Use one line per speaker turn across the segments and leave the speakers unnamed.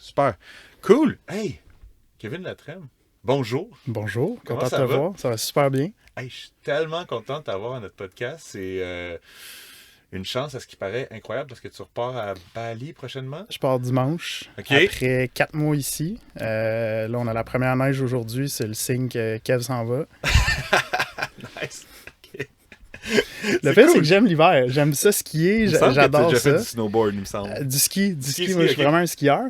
super. Cool. Hey, Kevin Latrème, bonjour.
Bonjour,
Comment
content de
ça
te
va?
voir. Ça va super bien.
Hey, je suis tellement content de t'avoir à notre podcast. C'est une chance, à ce qui paraît, incroyable parce que tu repars à Bali prochainement.
Je pars dimanche,
OK.
après 4 mois ici. Là, on a la première neige aujourd'hui. C'est le signe que Kev s'en va.
Nice. OK.
Le
C'est
fait, c'est
cool.
que j'aime l'hiver. J'aime ça skier.
Il me semble que tu as
J'adore
déjà fait
ça.
du snowboard, il me semble.
Du ski.
Ski,
Moi, je suis
OK.
vraiment un skieur.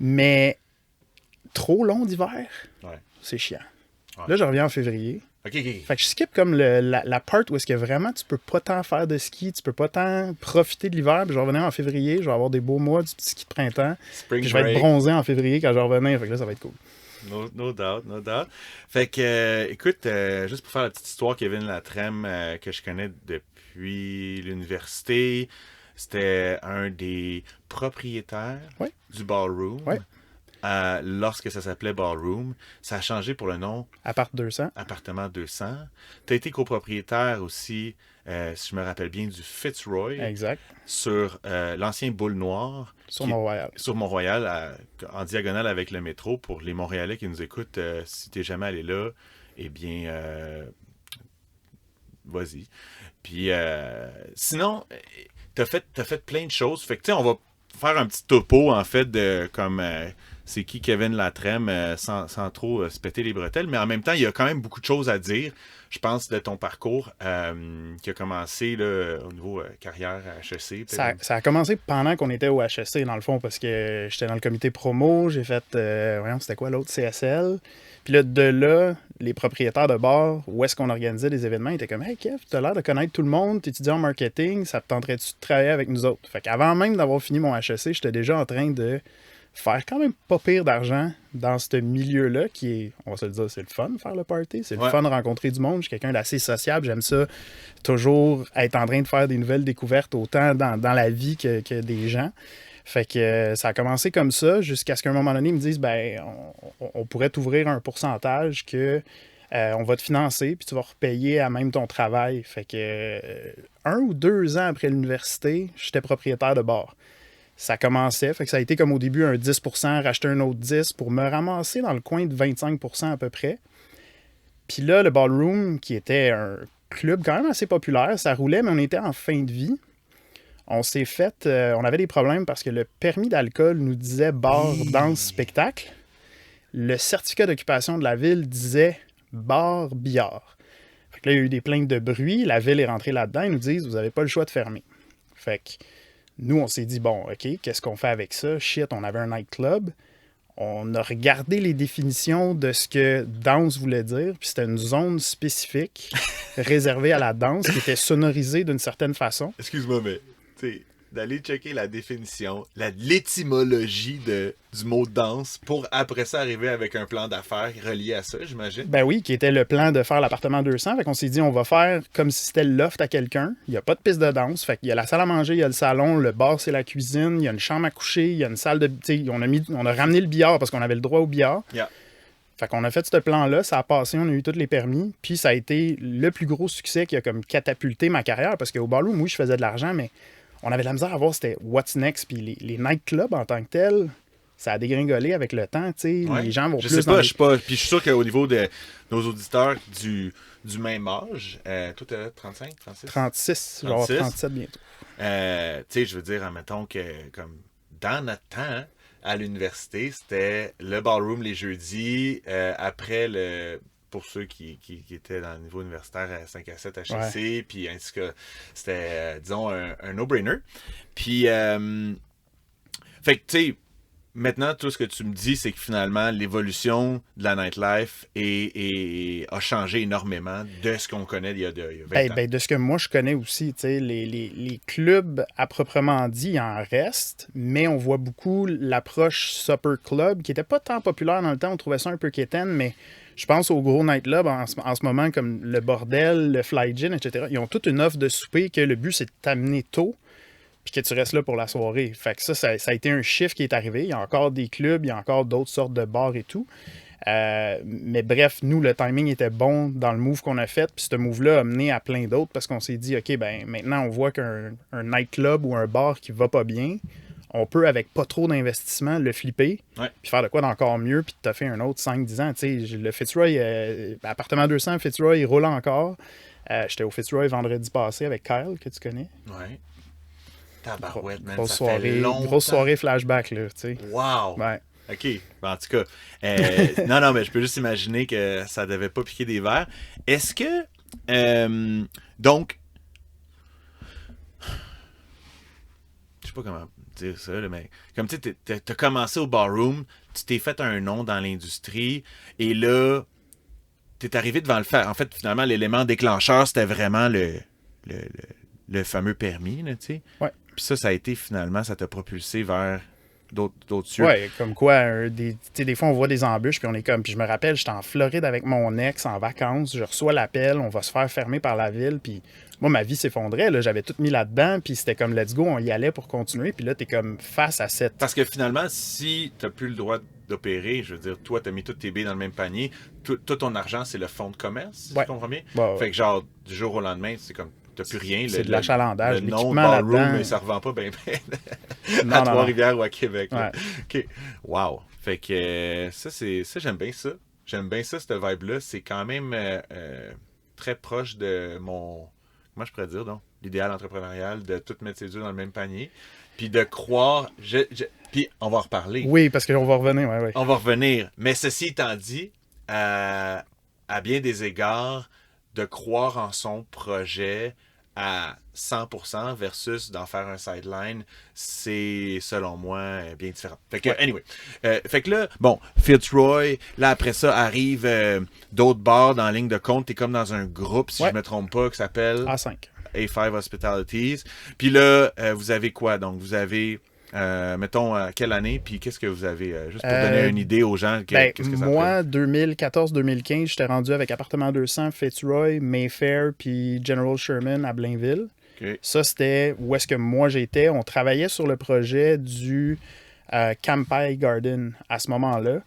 Mais trop long d'hiver,
Ouais.
c'est chiant.
Ouais.
Là, je reviens en février.
OK, OK.
Fait que je skip comme la part où est-ce que vraiment tu peux pas tant faire de ski, tu peux pas tant profiter de l'hiver. Puis je vais revenir en février, je vais avoir des beaux mois, du petit ski de printemps.
Spring
Puis je vais être
break.
bronzé en février quand je vais revenir. Fait que là, ça va être cool.
No doubt, no doubt. Fait que, écoute, juste pour faire la petite histoire, Kevin Latrème, que je connais depuis l'université, c'était un des propriétaires
Ouais.
du Ballroom.
Ouais.
Lorsque ça s'appelait Ballroom, ça a changé pour le nom
Appart 200.
Appartement 200. Tu as été copropriétaire aussi, si je me rappelle bien, du Fitzroy
Exact.
sur l'ancien Boule Noire.
Sur
qui-
Mont-Royal.
sur Mont-Royal, en diagonale avec le métro. Pour les Montréalais qui nous écoutent, si t'es jamais allé là, eh bien, vas-y. Puis, sinon, t'as fait plein de choses. Fait que, tu sais, on va faire un petit topo, en fait, de comme c'est qui Kevin Latrème, sans trop se péter les bretelles. Mais en même temps, il y a quand même beaucoup de choses à dire, je pense, de ton parcours qui a commencé là, au niveau carrière à HEC.
Ça a commencé pendant qu'on était au HEC, dans le fond, parce que j'étais dans le comité promo, j'ai fait, voyons, c'était quoi l'autre, CSL. Puis là, de là, les propriétaires de bars, où est-ce qu'on organisait des événements, ils étaient comme, hey Kev, t'as l'air de connaître tout le monde, t'étudies en marketing, ça te tenterait-tu de travailler avec nous autres? Fait qu'avant même d'avoir fini mon HEC, j'étais déjà en train de faire quand même pas pire d'argent dans ce milieu-là, qui est, on va se le dire, c'est le fun de faire le party, c'est le
Ouais.
fun de rencontrer du monde, je suis quelqu'un d'assez sociable, j'aime ça, toujours être en train de faire des nouvelles découvertes, autant dans la vie que des gens. Fait que ça a commencé comme ça, jusqu'à ce qu'à un moment donné, ils me disent, ben, on pourrait t'ouvrir un pourcentage que on va te financer, puis tu vas repayer à même ton travail. Fait que 1 ou 2 ans après l'université, j'étais propriétaire de bar. Ça commençait, fait que ça a été comme au début un 10%, racheter un autre 10% pour me ramasser dans le coin de 25% à peu près. Puis là, le Ballroom, qui était un club quand même assez populaire, ça roulait, mais on était en fin de vie. On s'est fait, on avait des problèmes parce que le permis d'alcool nous disait bar, danse, spectacle. Le certificat d'occupation de la ville disait bar, billard. Fait que là, il y a eu des plaintes de bruit. La ville est rentrée là-dedans. Ils nous disent, vous n'avez pas le choix de fermer. Fait que nous, on s'est dit, bon, OK, qu'est-ce qu'on fait avec ça? Shit, on avait un nightclub. On a regardé les définitions de ce que danse voulait dire, puis c'était une zone spécifique réservée à la danse qui était sonorisée d'une certaine façon.
Excuse-moi, mais tu sais, d'aller checker la définition, l'étymologie du mot danse pour après ça arriver avec un plan d'affaires relié à ça, j'imagine.
Ben oui, qui était le plan de faire l'appartement 200. Fait qu'on s'est dit, on va faire comme si c'était le loft à quelqu'un. Il n'y a pas de piste de danse. Fait qu'il y a la salle à manger, il y a le salon, le bar, c'est la cuisine, il y a une chambre à coucher, il y a une salle de... Tu sais, on a ramené le billard parce qu'on avait le droit au billard.
Yeah.
Fait qu'on a fait ce plan-là, ça a passé, on a eu tous les permis, puis ça a été le plus gros succès qui a comme catapulté ma carrière, parce qu'au Ballroom, oui, je faisais de l'argent, mais on avait de la misère à voir c'était what's next, puis les nightclubs en tant que tels, ça a dégringolé avec le temps, tu sais,
Ouais.
les gens vont
Je
plus
sais
dans
pas,
les-
je sais pas. Puis je suis sûr qu'au niveau de nos auditeurs du même âge, toi t'as 35, 36?
36, je vais avoir
36.
37 bientôt.
Tu sais, je veux dire, admettons que comme dans notre temps, à l'université, c'était le ballroom les jeudis, après le. Pour ceux qui étaient dans le niveau universitaire à 5 à 7 HEC, puis ainsi que c'était, disons, un no-brainer. Puis, fait que, tu sais, maintenant, tout ce que tu me dis, c'est que finalement, l'évolution de la nightlife a changé énormément de ce qu'on connaît il y a 20 ans.
Ben, de ce que moi je connais aussi, tu sais, les clubs à proprement dit, il en reste, mais on voit beaucoup l'approche Supper Club, qui était pas tant populaire dans le temps, on trouvait ça un peu quétaine, mais je pense aux gros nightclubs en ce moment, comme le Bordel, le Fly Gin, etc. Ils ont toute une offre de souper que le but, c'est de t'amener tôt, puis que tu restes là pour la soirée. Fait que ça a été un chiffre qui est arrivé. Il y a encore des clubs, il y a encore d'autres sortes de bars et tout. Mais bref, nous, le timing était bon dans le move qu'on a fait, puis ce move-là a mené à plein d'autres parce qu'on s'est dit, OK, ben maintenant, on voit qu'un nightclub ou un bar qui va pas bien, on peut, avec pas trop d'investissement, le flipper,
Ouais.
puis faire de quoi d'encore mieux, puis t'as fait un autre 5-10 ans. Tu sais, le Fitzroy, appartement 200, Fitzroy, il roule encore. J'étais au Fitzroy vendredi passé avec Kyle, que tu connais.
Ouais. Tabarouette, man,
Grosse
ça
soirée,
fait longtemps.
grosse soirée flashback, là, tu sais.
Wow!
Ouais.
OK. Ben, en tout cas, non, mais je peux juste imaginer que ça devait pas piquer des verres. Est-ce que, donc, je sais pas comment dire ça, là, mais comme tu sais, t'as commencé au barroom, tu t'es fait un nom dans l'industrie, et là, t'es arrivé devant le fer. En fait, finalement, l'élément déclencheur, c'était vraiment le fameux permis, là, tu sais.
Ouais.
Puis ça a été, finalement, ça t'a propulsé vers d'autres cieux.
Ouais, comme quoi, tu sais, des fois, on voit des embûches, puis on est comme. Puis je me rappelle, j'étais en Floride avec mon ex en vacances, je reçois l'appel, on va se faire fermer par la ville, puis moi, ma vie s'effondrait, là, j'avais tout mis là-dedans, puis c'était comme let's go, on y allait pour continuer, puis là, t'es comme face à cette.
Parce que finalement, si t'as plus le droit d'opérer, je veux dire, toi, t'as mis toutes tes billes dans le même panier, tout ton argent, c'est le fonds de commerce, si
Ouais.
tu comprends bien?
Ouais, ouais.
Fait que genre, du jour au lendemain, c'est comme, t'as plus rien.
C'est de l'achalandage,
Le nom
l'équipement
ballroom,
là-dedans.
mais ça revend pas bien
Non,
à
non,
Trois-Rivières ou à Québec. là.
Ouais.
OK. Wow. Fait que ça, j'aime bien ça. J'aime bien ça, cette vibe-là. C'est quand même très proche de mon... Comment je pourrais dire, donc? L'idéal entrepreneurial, de tout mettre ses œufs dans le même panier. Puis de croire... Puis on va en reparler.
Oui, parce qu'on va revenir, ouais.
On va revenir. Mais ceci étant dit, à bien des égards, de croire en son projet à 100% versus d'en faire un sideline, c'est, selon moi, bien différent. Fait que, anyway. Fait que là, bon, Fitzroy, là, après ça, arrive d'autres bars dans la ligne de compte. T'es comme dans un groupe, si je me trompe pas, qui s'appelle
A5.
A5 Hospitalities. Puis là, vous avez quoi? Donc, vous avez... mettons, quelle année, puis qu'est-ce que vous avez, juste pour donner une idée aux gens, qu'est-ce que ça
moi, 2014-2015, j'étais rendu avec Appartement 200, Fitzroy, Mayfair, puis General Sherman à Blainville.
Okay.
Ça, c'était où est-ce que moi j'étais. On travaillait sur le projet du Campai Garden à ce moment-là.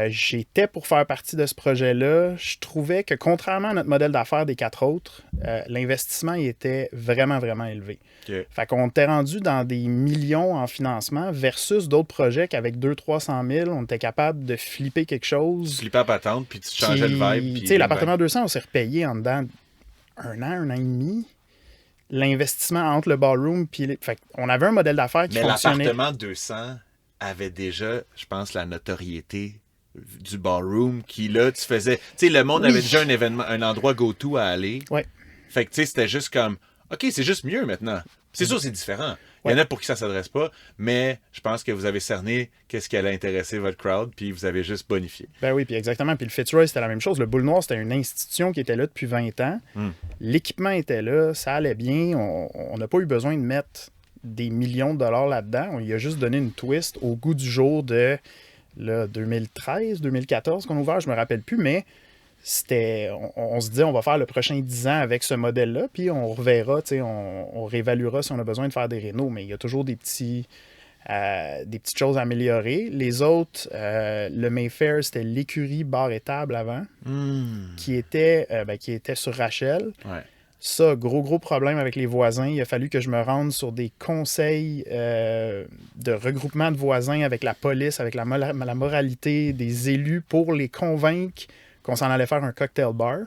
J'étais pour faire partie de ce projet-là. Je trouvais que, contrairement à notre modèle d'affaires des 4 autres, l'investissement il était vraiment, vraiment élevé.
Okay.
Fait qu'on était rendu dans des millions en financement versus d'autres projets qu'avec 200-300 000, on était capable de flipper quelque chose.
Tu flippais à patente, puis tu changeais le vibe.
Tu sais, l'appartement 200, on s'est repayé en dedans un an et demi. L'investissement entre le ballroom puis... Fait qu'on avait un modèle d'affaires qui fonctionnait.
Mais l'appartement 200 avait déjà, je pense, la notoriété du ballroom qui, là, tu faisais... Tu sais, le monde avait déjà un événement, un endroit go-to à aller.
Ouais.
Fait que, tu sais, c'était juste comme... OK, c'est juste mieux maintenant. C'est sûr, c'est différent. Il y en a pour qui ça s'adresse pas, mais je pense que vous avez cerné qu'est-ce qui allait intéresser votre crowd, puis vous avez juste bonifié.
Ben oui, puis exactement. Puis le Fitzroy, c'était la même chose. Le Boule Noire, c'était une institution qui était là depuis 20 ans. L'équipement était là, ça allait bien. On n'a pas eu besoin de mettre des millions de dollars là-dedans. On lui a juste donné une twist au goût du jour de 2013, 2014 qu'on a ouvert, je me rappelle plus, mais c'était, on se disait on va faire le prochain 10 ans avec ce modèle-là, puis on reverra, on réévaluera si on a besoin de faire des rénaux, mais il y a toujours des petites choses à améliorer. Les autres, le Mayfair, c'était l'écurie bar et table avant, qui était sur Rachel.
Ouais.
Ça, gros problème avec les voisins. Il a fallu que je me rende sur des conseils de regroupement de voisins avec la police, avec la moralité des élus pour les convaincre qu'on s'en allait faire un cocktail bar.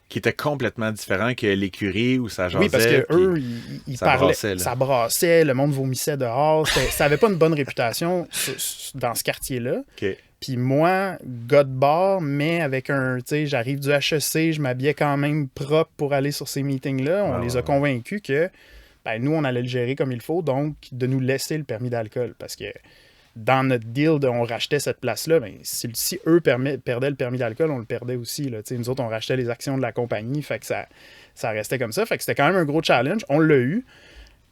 Qui était complètement différent que l'écurie où ça jasait.
Oui, parce que eux, ils parlaient,
brassait,
ça brassait, le monde vomissait dehors. Ça n'avait pas une bonne réputation dans ce quartier-là.
Okay.
Puis moi, gars de bar, mais avec un, tu sais, j'arrive du HEC, je m'habillais quand même propre pour aller sur ces meetings-là. On les a convaincus que nous, on allait le gérer comme il faut, donc de nous laisser le permis d'alcool. Parce que dans notre deal, on rachetait cette place-là, si eux perdaient le permis d'alcool, on le perdait aussi. Là. Nous autres, on rachetait les actions de la compagnie, fait que ça restait comme ça. Fait que c'était quand même un gros challenge. On l'a eu.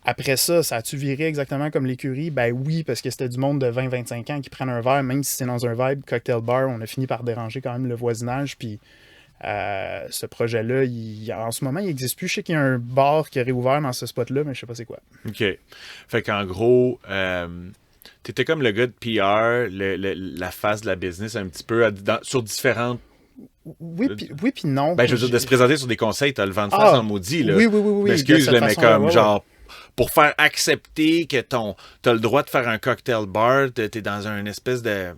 Après ça, ça a-tu viré exactement comme l'écurie? Ben oui, parce que c'était du monde de 20-25 ans qui prennent un verre, même si c'est dans un vibe cocktail bar, on a fini par déranger quand même le voisinage. Puis ce projet-là, en ce moment, il n'existe plus. Je sais qu'il y a un bar qui a réouvert dans ce spot-là, mais je sais pas c'est quoi.
OK. Fait qu'en gros, t'étais comme le gars de PR, la face de la business un petit peu sur différentes...
Oui, puis non.
Ben, je veux dire, de se présenter sur des conseils, t'as le vent de face en maudit, là.
Oui.
M'excuse, mais comme, genre, pour faire accepter que t'as le droit de faire un cocktail bar, t'es dans une espèce de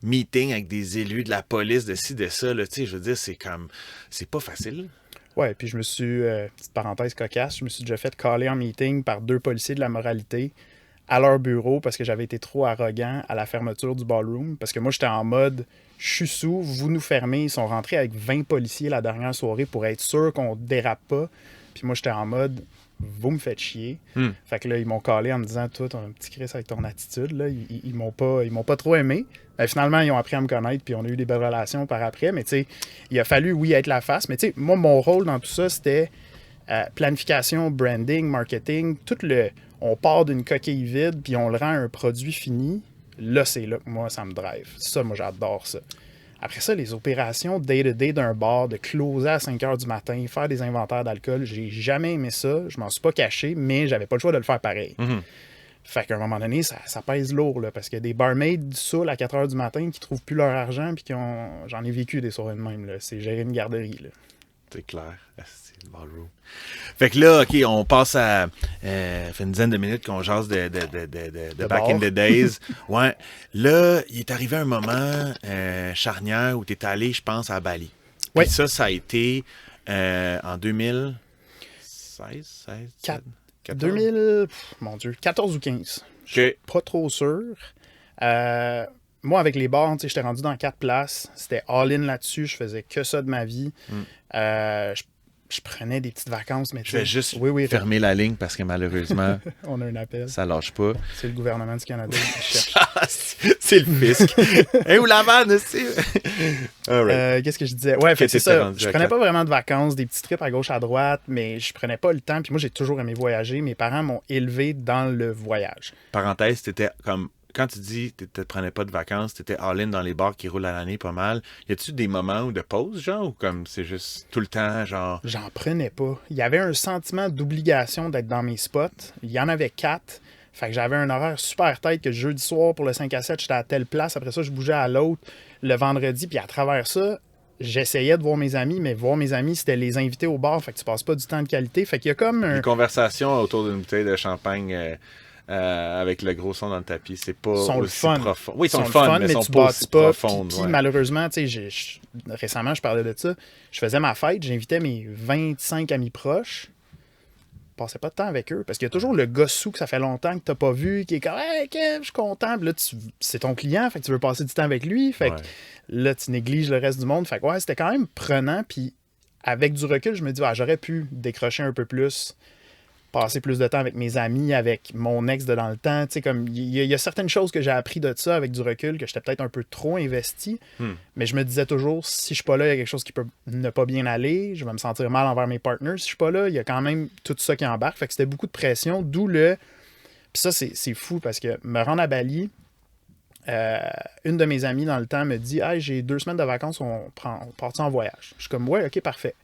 meeting avec des élus de la police, de ci, de ça, là, tu sais, je veux dire, c'est pas facile.
Ouais, puis je me suis, petite parenthèse cocasse, je me suis déjà fait caller en meeting par 2 policiers de la moralité à leur bureau parce que j'avais été trop arrogant à la fermeture du ballroom. Parce que moi, j'étais en mode, je suis sous, vous nous fermez. Ils sont rentrés avec 20 policiers la dernière soirée pour être sûr qu'on dérape pas. Puis moi, j'étais en mode, vous me faites chier. Fait que là, ils m'ont callé en me disant, toi, t'as un petit Chris avec ton attitude. Là. Ils m'ont pas trop aimé. Ben, finalement, ils ont appris à me connaître, puis on a eu des belles relations par après. Mais tu sais, il a fallu, oui, être la face. Mais tu sais, moi, mon rôle dans tout ça, c'était planification, branding, marketing, on part d'une coquille vide, puis on le rend un produit fini. Là, c'est là que moi, ça me drive. Ça, moi, j'adore ça. Après ça, les opérations day-to-day d'un bar, de closer à 5 h du matin, faire des inventaires d'alcool, j'ai jamais aimé ça. Je m'en suis pas caché, mais j'avais pas le choix de le faire pareil. Fait qu'à un moment donné, ça pèse lourd, là, parce qu'il y a des barmaids saouls à 4 h du matin qui trouvent plus leur argent, puis j'en ai vécu des soirées de même. Là. C'est gérer une garderie. Là.
C'est clair. C'est le ballroom. Fait que là, OK, on passe à... fait une dizaine de minutes qu'on jase de back in the days. Ouais. Là, il est arrivé un moment charnière où tu es allé, je pense, à Bali. Puis ça a été en 2016, 16,
2000, mon Dieu, 14 ou 15. Je suis pas trop sûr. Moi, avec les bars, j'étais rendu dans 4 places. C'était all-in là-dessus. Je faisais que ça de ma vie. Je prenais des petites vacances. Mais
je vais juste fermer la ligne parce que malheureusement,
on a un appel.
Ça lâche pas.
C'est le gouvernement du Canada qui cherche.
C'est le fisc. Hey, où la vanne aussi?
Qu'est-ce que je disais? Ouais, c'est ça. Je prenais pas vraiment de vacances, des petits trips à gauche, à droite, mais je prenais pas le temps. Puis moi, j'ai toujours aimé voyager. Mes parents m'ont élevé dans le voyage.
Parenthèse, t'étais comme... Quand tu dis que tu ne prenais pas de vacances, tu étais all-in dans les bars qui roulent à l'année pas mal, y a-tu des moments ou de pause, genre, ou comme c'est juste tout le temps, genre...
J'en prenais pas. Il y avait un sentiment d'obligation d'être dans mes spots. Il y en avait 4. Fait que j'avais un horaire super tête que jeudi soir, pour le 5 à 7, j'étais à telle place. Après ça, je bougeais à l'autre le vendredi. Puis à travers ça, j'essayais de voir mes amis, mais voir mes amis, c'était les inviter au bar. Fait que tu passes pas du temps de qualité. Fait qu'il y a comme
Une conversation autour d'une bouteille de champagne... avec le gros son dans le tapis, c'est pas aussi profond. Oui, ils sont le fun, mais ils sont pas aussi profondes.
Puis malheureusement, tu sais, récemment, je parlais de ça. Je faisais ma fête, j'invitais mes 25 amis proches. Je passais pas de temps avec eux. Parce qu'il y a toujours le gars sous que ça fait longtemps que t'as pas vu, qui est comme « Hey, Kev, je suis content. » Puis là, c'est ton client, fait que tu veux passer du temps avec lui. Fait que là, tu négliges le reste du monde. Fait que ouais, c'était quand même prenant. Puis avec du recul, je me dis « J'aurais pu décrocher un peu plus. » Passer plus de temps avec mes amis, avec mon ex de dans le temps. Tu sais, comme il y a certaines choses que j'ai appris de ça avec du recul, que j'étais peut-être un peu trop investi. Mais je me disais toujours, si je suis pas là, il y a quelque chose qui peut ne pas bien aller. Je vais me sentir mal envers mes partners. Si je suis pas là, il y a quand même tout ça qui embarque. Fait que c'était beaucoup de pression, d'où le... Puis ça, c'est fou parce que me rendre à Bali, une de mes amies dans le temps me dit « Hey, j'ai 2 semaines de vacances, on part en voyage. » Je suis comme « Ouais, ok, parfait. »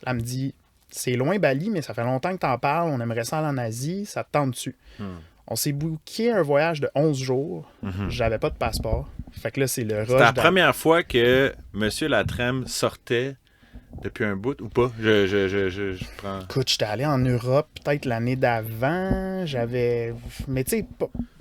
Elle me dit... C'est loin Bali, mais ça fait longtemps que t'en parles. On aimerait ça aller en Asie. Ça te tente dessus. On s'est booké un voyage de 11 jours. J'avais pas de passeport. Fait que là, c'est le rush.
C'était la première fois que M. Latrème sortait depuis un bout ou pas? Je prends...
Écoute, j'étais allé en Europe peut-être l'année d'avant. Mais tu sais,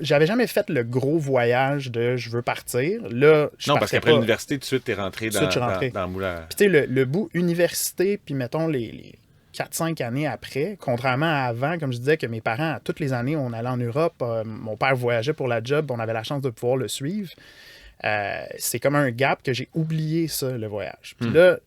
j'avais jamais fait le gros voyage de je veux partir. Là,
non, parce qu'après l'université, tout de suite, t'es rentré dans le moulin.
Puis tu sais, le bout université, puis mettons les 4-5 années après, contrairement à avant, comme je disais, que mes parents, toutes les années, on allait en Europe, mon père voyageait pour la job, on avait la chance de pouvoir le suivre. C'est comme un gap que j'ai oublié ça, le voyage. Puis là,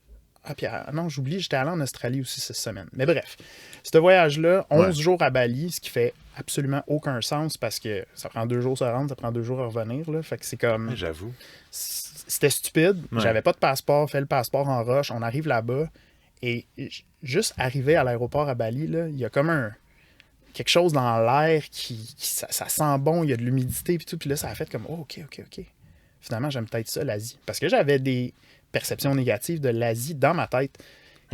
non, j'oublie, j'étais allé en Australie aussi cette semaine. Mais bref, ce voyage-là, 11 jours à Bali, ce qui fait absolument aucun sens parce que ça prend 2 jours se rendre, ça prend 2 jours à revenir. Là. Fait que c'est comme...
J'avoue.
C'était stupide. J'avais pas de passeport, fait le passeport en roche, on arrive là-bas. Et juste arrivé à l'aéroport à Bali, là, il y a comme quelque chose dans l'air ça sent bon, il y a de l'humidité et tout. Puis là, ça a fait comme OK. Finalement, j'aime peut-être ça, l'Asie. Parce que j'avais des perceptions négatives de l'Asie dans ma tête.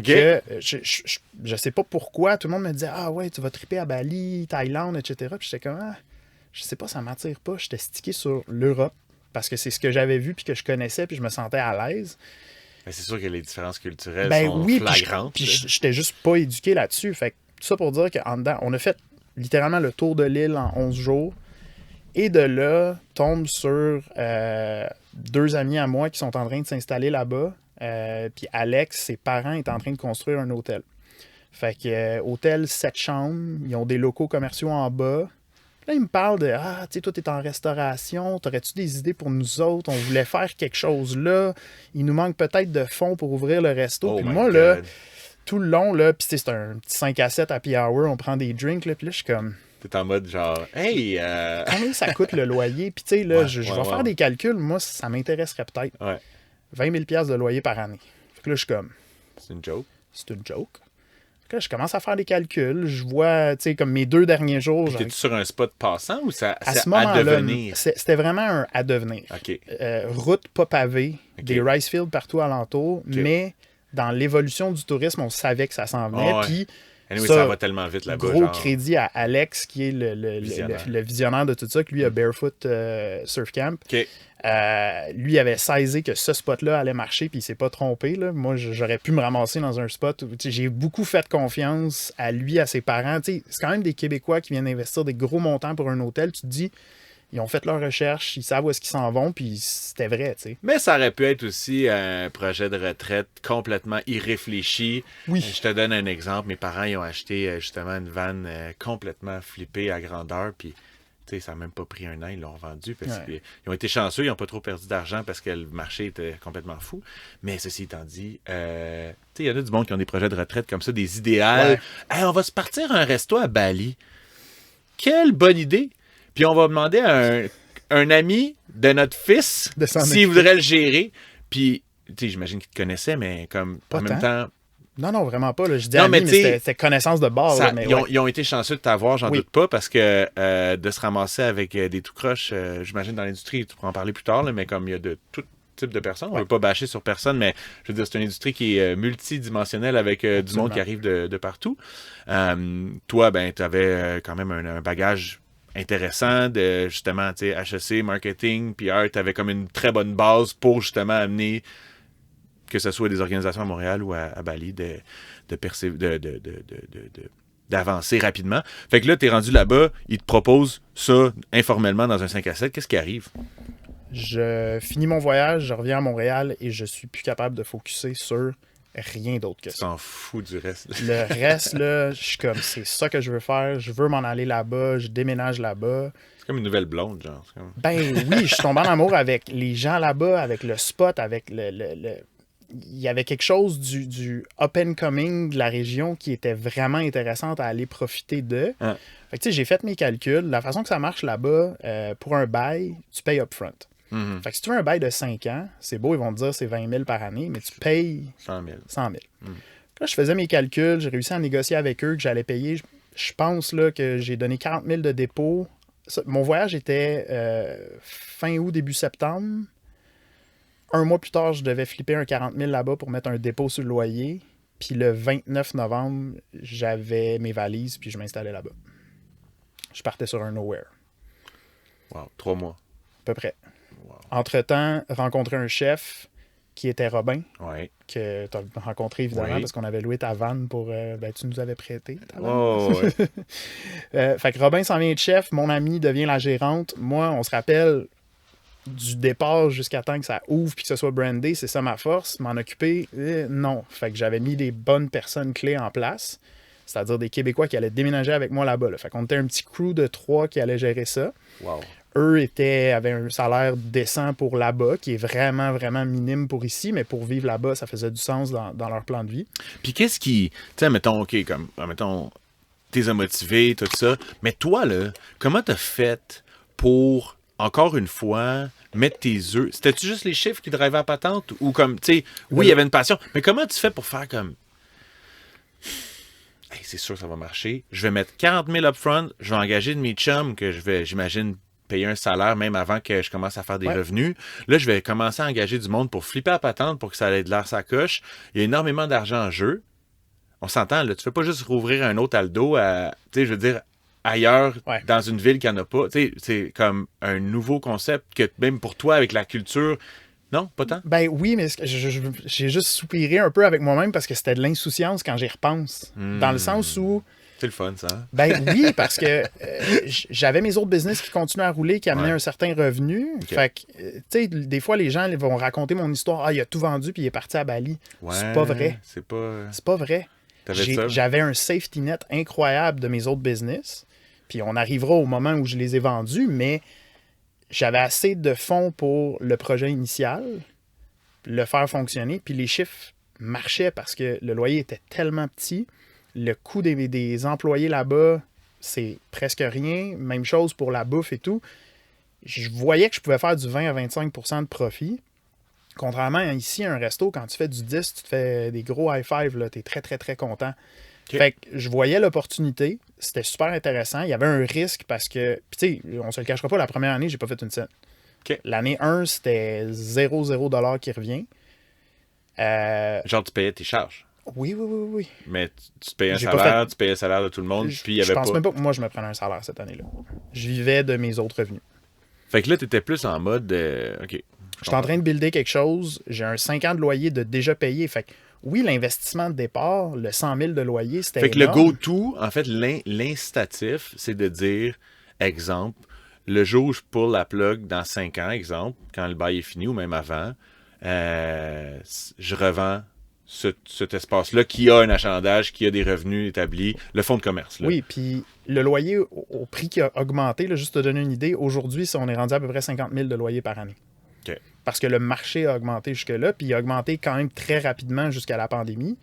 Que je sais pas pourquoi. Tout le monde me disait Ah ouais, tu vas triper à Bali, Thaïlande, etc. Puis j'étais comme je sais pas, ça m'attire pas. J'étais stické sur l'Europe parce que c'est ce que j'avais vu puis que je connaissais puis je me sentais à l'aise.
Mais c'est sûr que les différences culturelles sont flagrantes.
Puis j'étais juste pas éduqué là-dessus. Fait que tout ça pour dire qu'en dedans, on a fait littéralement le tour de l'île en 11 jours. Et de là, tombe sur 2 amis à moi qui sont en train de s'installer là-bas. Puis Alex, ses parents, est en train de construire un hôtel. Fait que hôtel 7 chambres, ils ont des locaux commerciaux en bas. Là, il me parle de tu sais, toi, t'es en restauration, t'aurais-tu des idées pour nous autres? On voulait faire quelque chose là. Il nous manque peut-être de fonds pour ouvrir le resto. Puis moi, là, tout le long, là, puis c'est un petit 5 à 7 happy hour, on prend des drinks, là, puis là, je suis comme.
T'es en mode genre, hey!
Combien ça coûte le loyer? Puis tu sais, là, je vais faire des calculs. Moi, ça m'intéresserait peut-être. 20 000 $ de loyer par année. Fait que là, je suis comme.
C'est une joke.
C'est une joke. Fait que là, je commence à faire des calculs. Je vois, tu sais, comme mes 2 derniers jours.
T'es-tu sur un spot passant ou ça
à ce
à devenir?
C'était vraiment un à devenir.
OK.
Route pas pavée, des rice fields partout alentour, mais dans l'évolution du tourisme, on savait que ça s'en venait. Puis.
Anyway, ça va tellement vite là-bas.
Gros crédit à Alex, qui est le visionnaire de tout ça, que lui a Barefoot Surf Camp.
Okay.
Lui avait saisi que ce spot-là allait marcher, puis il s'est pas trompé. Là. Moi, j'aurais pu me ramasser dans un spot où j'ai beaucoup fait confiance à lui, à ses parents. C'est quand même des Québécois qui viennent investir des gros montants pour un hôtel. Tu te dis, ils ont fait leurs recherches, ils savent où est-ce qu'ils s'en vont, puis c'était vrai, tu sais.
Mais ça aurait pu être aussi un projet de retraite complètement irréfléchi.
Oui.
Je te donne un exemple. Mes parents, ils ont acheté justement une van complètement flippée à grandeur, puis tu sais, ça n'a même pas pris un an, ils l'ont vendu. Ils ont été chanceux, ils n'ont pas trop perdu d'argent parce que le marché était complètement fou. Mais ceci étant dit, tu sais, il y en a du monde qui ont des projets de retraite comme ça, des idéales. Hey, on va se partir à un resto à Bali. Quelle bonne idée! Puis on va demander à un ami de notre fils s'il voudrait le gérer. Puis, tu sais, j'imagine qu'il te connaissait, mais comme
pas
en même temps...
Non, vraiment pas. Là. Je dis ami, mais c'était connaissance de base.
Ça,
mais
ils ont été chanceux de t'avoir, j'en doute pas, parce que de se ramasser avec des tout croches, j'imagine dans l'industrie, tu pourras en parler plus tard, là, mais comme il y a de tout type de personnes, on ne veut pas bâcher sur personne, mais je veux dire, c'est une industrie qui est multidimensionnelle avec du monde qui arrive de partout. Toi, ben, tu avais quand même un bagage intéressant de justement, tu sais, HEC, marketing, PR, tu avais comme une très bonne base pour justement amener, que ce soit des organisations à Montréal ou à Bali, d'avancer rapidement. Fait que là, tu es rendu là-bas, ils te proposent ça informellement dans un 5 à 7. Qu'est-ce qui arrive?
Je finis mon voyage, je reviens à Montréal et je suis plus capable de focusser sur rien d'autre que ça.
Tu t'en fous du reste.
Le reste, là, je suis comme, c'est ça que je veux faire. Je veux m'en aller là-bas. Je déménage là-bas.
C'est comme une nouvelle blonde, genre.
Ben oui, je suis tombé en amour avec les gens là-bas, avec le spot, avec il y avait quelque chose du up and coming de la région qui était vraiment intéressante à aller profiter de. Fait que, tu sais, j'ai fait mes calculs. La façon que ça marche là-bas, pour un bail, tu payes upfront. Fait que si tu veux un bail de 5 ans, c'est beau, ils vont te dire c'est 20 000 par année, mais tu payes
100 000.
Là, je faisais mes calculs, j'ai réussi à négocier avec eux que j'allais payer. Je pense là, que j'ai donné 40 000 de dépôt. Mon voyage était fin août, début septembre. Un mois plus tard, je devais flipper un 40 000 là-bas pour mettre un dépôt sur le loyer. Puis le 29 novembre, j'avais mes valises, puis je m'installais là-bas. Je partais sur un nowhere.
Wow, 3 mois.
À peu près.
Wow.
Entre-temps, rencontrer un chef qui était Robin, que tu as rencontré évidemment parce qu'on avait loué ta vanne pour... tu nous avais prêté ta vanne. Fait que Robin s'en vient de chef, mon ami devient la gérante. Moi, on se rappelle du départ jusqu'à temps que ça ouvre puis que ce soit brandé, c'est ça ma force. M'en occuper, non. Fait que j'avais mis des bonnes personnes clés en place, c'est-à-dire des Québécois qui allaient déménager avec moi là-bas. Là. Fait qu'on était un petit crew de 3 qui allait gérer ça.
Wow.
Eux avaient un salaire décent pour là-bas, qui est vraiment, vraiment minime pour ici, mais pour vivre là-bas, ça faisait du sens dans leur plan de vie.
Puis qu'est-ce qui... Tu sais, mettons, OK, comme, mettons, t'es motivé, tout ça, mais toi, là, comment t'as fait pour, encore une fois, mettre tes œufs... C'était-tu juste les chiffres qui drivaient la patente? Ou comme, tu sais, oui, il y avait une passion, mais comment tu fais pour faire comme... Hey, c'est sûr que ça va marcher. Je vais mettre 40 000 upfront, je vais engager de mes chums que je vais, j'imagine, payer un salaire même avant que je commence à faire des revenus. Là, je vais commencer à engager du monde pour flipper la patente pour que ça ait de l'air sacoche. Il y a énormément d'argent en jeu. On s'entend, là. Tu fais pas juste rouvrir un autre Aldo à, tu sais, je veux dire, ailleurs, dans une ville qui en a pas. Tu sais, c'est comme un nouveau concept que même pour toi, avec la culture... Non, pas tant?
Ben oui, mais j'ai juste soupiré un peu avec moi-même parce que c'était de l'insouciance quand j'y repense. Dans le sens où
C'est le fun, ça. Hein?
Ben oui, parce que j'avais mes autres business qui continuaient à rouler, qui amenaient un certain revenu.
Okay.
Fait que, tu sais, des fois, les gens vont raconter mon histoire. Ah, il a tout vendu puis il est parti à Bali.
Ouais,
c'est pas vrai.
C'est pas...
C'est pas vrai. J'avais un safety net incroyable de mes autres business. Puis on arrivera au moment où je les ai vendus, mais j'avais assez de fonds pour le projet initial, le faire fonctionner. Puis les chiffres marchaient parce que le loyer était tellement petit. Le coût des employés là-bas, c'est presque rien. Même chose pour la bouffe et tout. Je voyais que je pouvais faire du 20 à 25 % de profit. Contrairement à ici, un resto, quand tu fais du 10, tu te fais des gros high five, tu es très, très, très content. Okay. Fait que je voyais l'opportunité. C'était super intéressant. Il y avait un risque parce que, puis tu sais, on se le cachera pas, la première année, j'ai pas fait une scène.
Okay.
L'année 1, c'était 0,0 $ qui revient.
Genre, tu payais tes charges.
Oui.
Mais tu payais un salaire, tu payais le salaire de tout le monde, puis il y avait pas...
Je pense même pas que moi, je me prenais un salaire cette année-là. Je vivais de mes autres revenus.
Fait que là, tu étais plus en mode... OK.
Je suis en train de builder quelque chose. J'ai un 5 ans de loyer de déjà payé. Fait que oui, l'investissement de départ, le 100 000 de loyer, c'était énorme.
Fait que le go-to, en fait, l'incitatif, c'est de dire, exemple, le jour où je pull la plug dans 5 ans, exemple, quand le bail est fini ou même avant, je revends cet espace-là qui a un achalandage, qui a des revenus établis, le fonds de commerce. Là.
Oui, puis le loyer au prix qui a augmenté, là, juste te donner une idée, aujourd'hui, on est rendu à peu près 50 000 de loyer par année.
Okay.
Parce que le marché a augmenté jusque-là, puis il a augmenté quand même très rapidement jusqu'à la pandémie.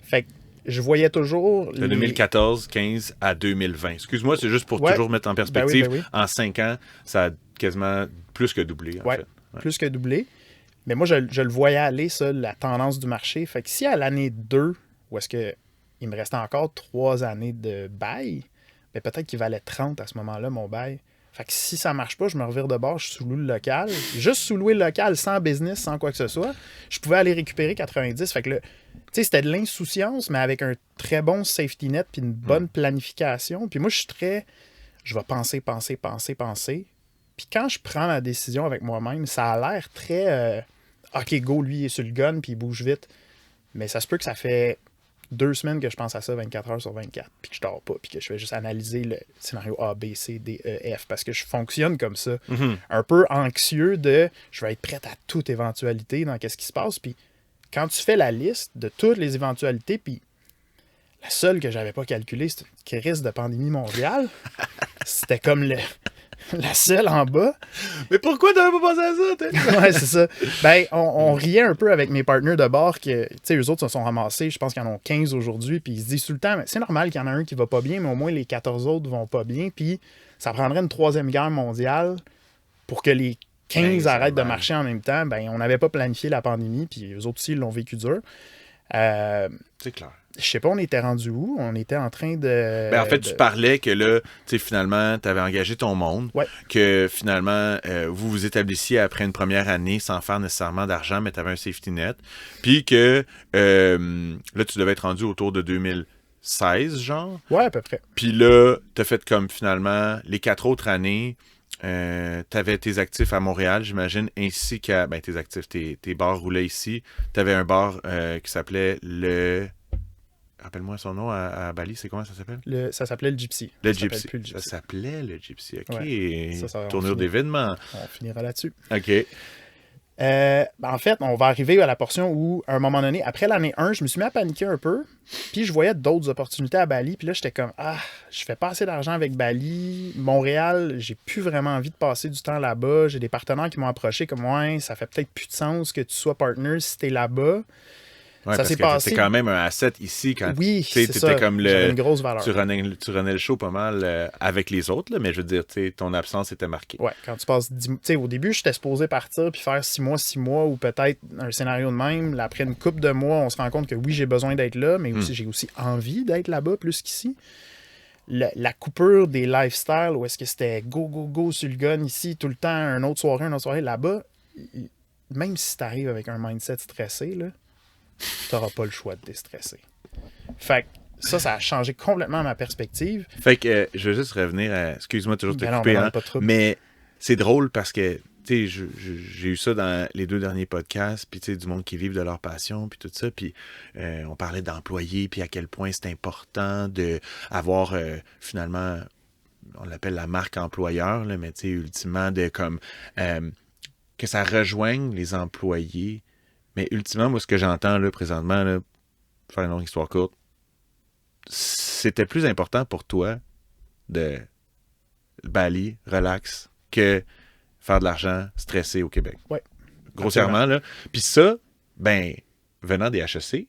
Fait que je voyais toujours...
De 2014, 15 à 2020. Excuse-moi, c'est juste pour toujours mettre en perspective.
Ben oui.
En 5 ans, ça a quasiment plus que doublé, en fait.
Ouais. Plus que doublé. Mais moi, je le voyais aller, ça, la tendance du marché. Fait que si à l'année 2, où est-ce que il me restait encore 3 années de bail, ben peut-être qu'il valait 30 à ce moment-là, mon bail. Fait que si ça marche pas, je me revire de bord, je sous-loue le local. Juste sous-louer le local, sans business, sans quoi que ce soit, je pouvais aller récupérer 90. Fait que tu sais, c'était de l'insouciance, mais avec un très bon safety net puis une bonne planification. Puis moi, je vais penser. Puis quand je prends la décision avec moi-même, ça a l'air très... OK, go, lui, il est sur le gun, puis il bouge vite. Mais ça se peut que ça fait 2 semaines que je pense à ça 24 heures sur 24, puis que je dors pas, puis que je vais juste analyser le scénario A, B, C, D, E, F, parce que je fonctionne comme ça.
Mm-hmm.
Un peu anxieux de je vais être prête à toute éventualité dans qu'est-ce qui se passe. Puis quand tu fais la liste de toutes les éventualités, puis la seule que j'avais pas calculée, c'était une crise de pandémie mondiale. C'était comme la seule en bas.
Mais pourquoi t'avais pas pensé à ça?
Ouais, c'est ça. Ben, on riait un peu avec mes partenaires de bord que, tu sais, eux autres se sont ramassés, je pense qu'ils en ont 15 aujourd'hui, puis ils se disent tout le temps, c'est normal qu'il y en a un qui va pas bien, mais au moins les 14 autres vont pas bien, puis ça prendrait une 3e guerre mondiale pour que les 15 arrêtent de marcher en même temps. Ben, on n'avait pas planifié la pandémie, puis eux autres aussi, ils l'ont vécu dur.
C'est clair.
Je sais pas, on était rendu où? On était en train de...
Ben, en fait, tu parlais que là, tu sais, finalement, tu avais engagé ton monde, que finalement, vous vous établissiez après une première année sans faire nécessairement d'argent, mais tu avais un safety net. Puis que là, tu devais être rendu autour de 2016, genre.
Ouais, à peu près.
Puis là, tu as fait comme finalement les 4 autres années. Tu avais tes actifs à Montréal, j'imagine, ainsi qu'à tes actifs, tes bars roulaient ici. Tu avais un bar qui s'appelait le... Rappelle-moi son nom à Bali, c'est comment ça s'appelle?
Ça s'appelait le Gypsy.
Le Gypsy. Ça s'appelait le Gypsy, OK.
Ouais.
Tournure d'événements.
On finira là-dessus.
OK.
En fait, on va arriver à la portion où, à un moment donné, après l'année 1, je me suis mis à paniquer un peu, puis je voyais d'autres opportunités à Bali, puis là, j'étais comme, je fais pas assez d'argent avec Bali. Montréal, j'ai plus vraiment envie de passer du temps là-bas. J'ai des partenaires qui m'ont approché comme, ouais, ça fait peut-être plus de sens que tu sois partner si t'es là-bas.
Ouais,
ça
parce
s'est
que
passé.
c'est quand même un asset ici. Quand
oui, c'est ça.
Comme
une grosse valeur.
Tu renais le show pas mal avec les autres, là, mais je veux dire, ton absence était marquée.
Ouais, quand tu passes... au début, j'étais supposé partir puis faire 6 mois, ou peut-être un scénario de même. Là, après une couple de mois, on se rend compte que oui, j'ai besoin d'être là, mais aussi j'ai aussi envie d'être là-bas plus qu'ici. La coupure des lifestyles, où est-ce que c'était go sur le gun ici, tout le temps, une autre soirée, là-bas, même si tu arrives avec un mindset stressé, là, tu n'auras pas le choix de déstresser. Fait que ça a changé complètement ma perspective.
Fait que je veux juste revenir à... Excuse-moi toujours de te couper, mais c'est drôle parce que tu sais, j'ai eu ça dans les 2 derniers podcasts, puis tu sais, du monde qui vivent de leur passion, puis tout ça, puis on parlait d'employés, puis à quel point c'est important d'avoir finalement, on l'appelle la marque employeur, là, mais tu sais, ultimement, de comme que ça rejoigne les employés. Mais ultimement, moi, ce que j'entends là présentement, là, pour faire une longue histoire courte, c'était plus important pour toi de Bali, relax, que faire de l'argent stressé au Québec.
Oui.
Grossièrement, là. Puis ça, ben, venant des HEC,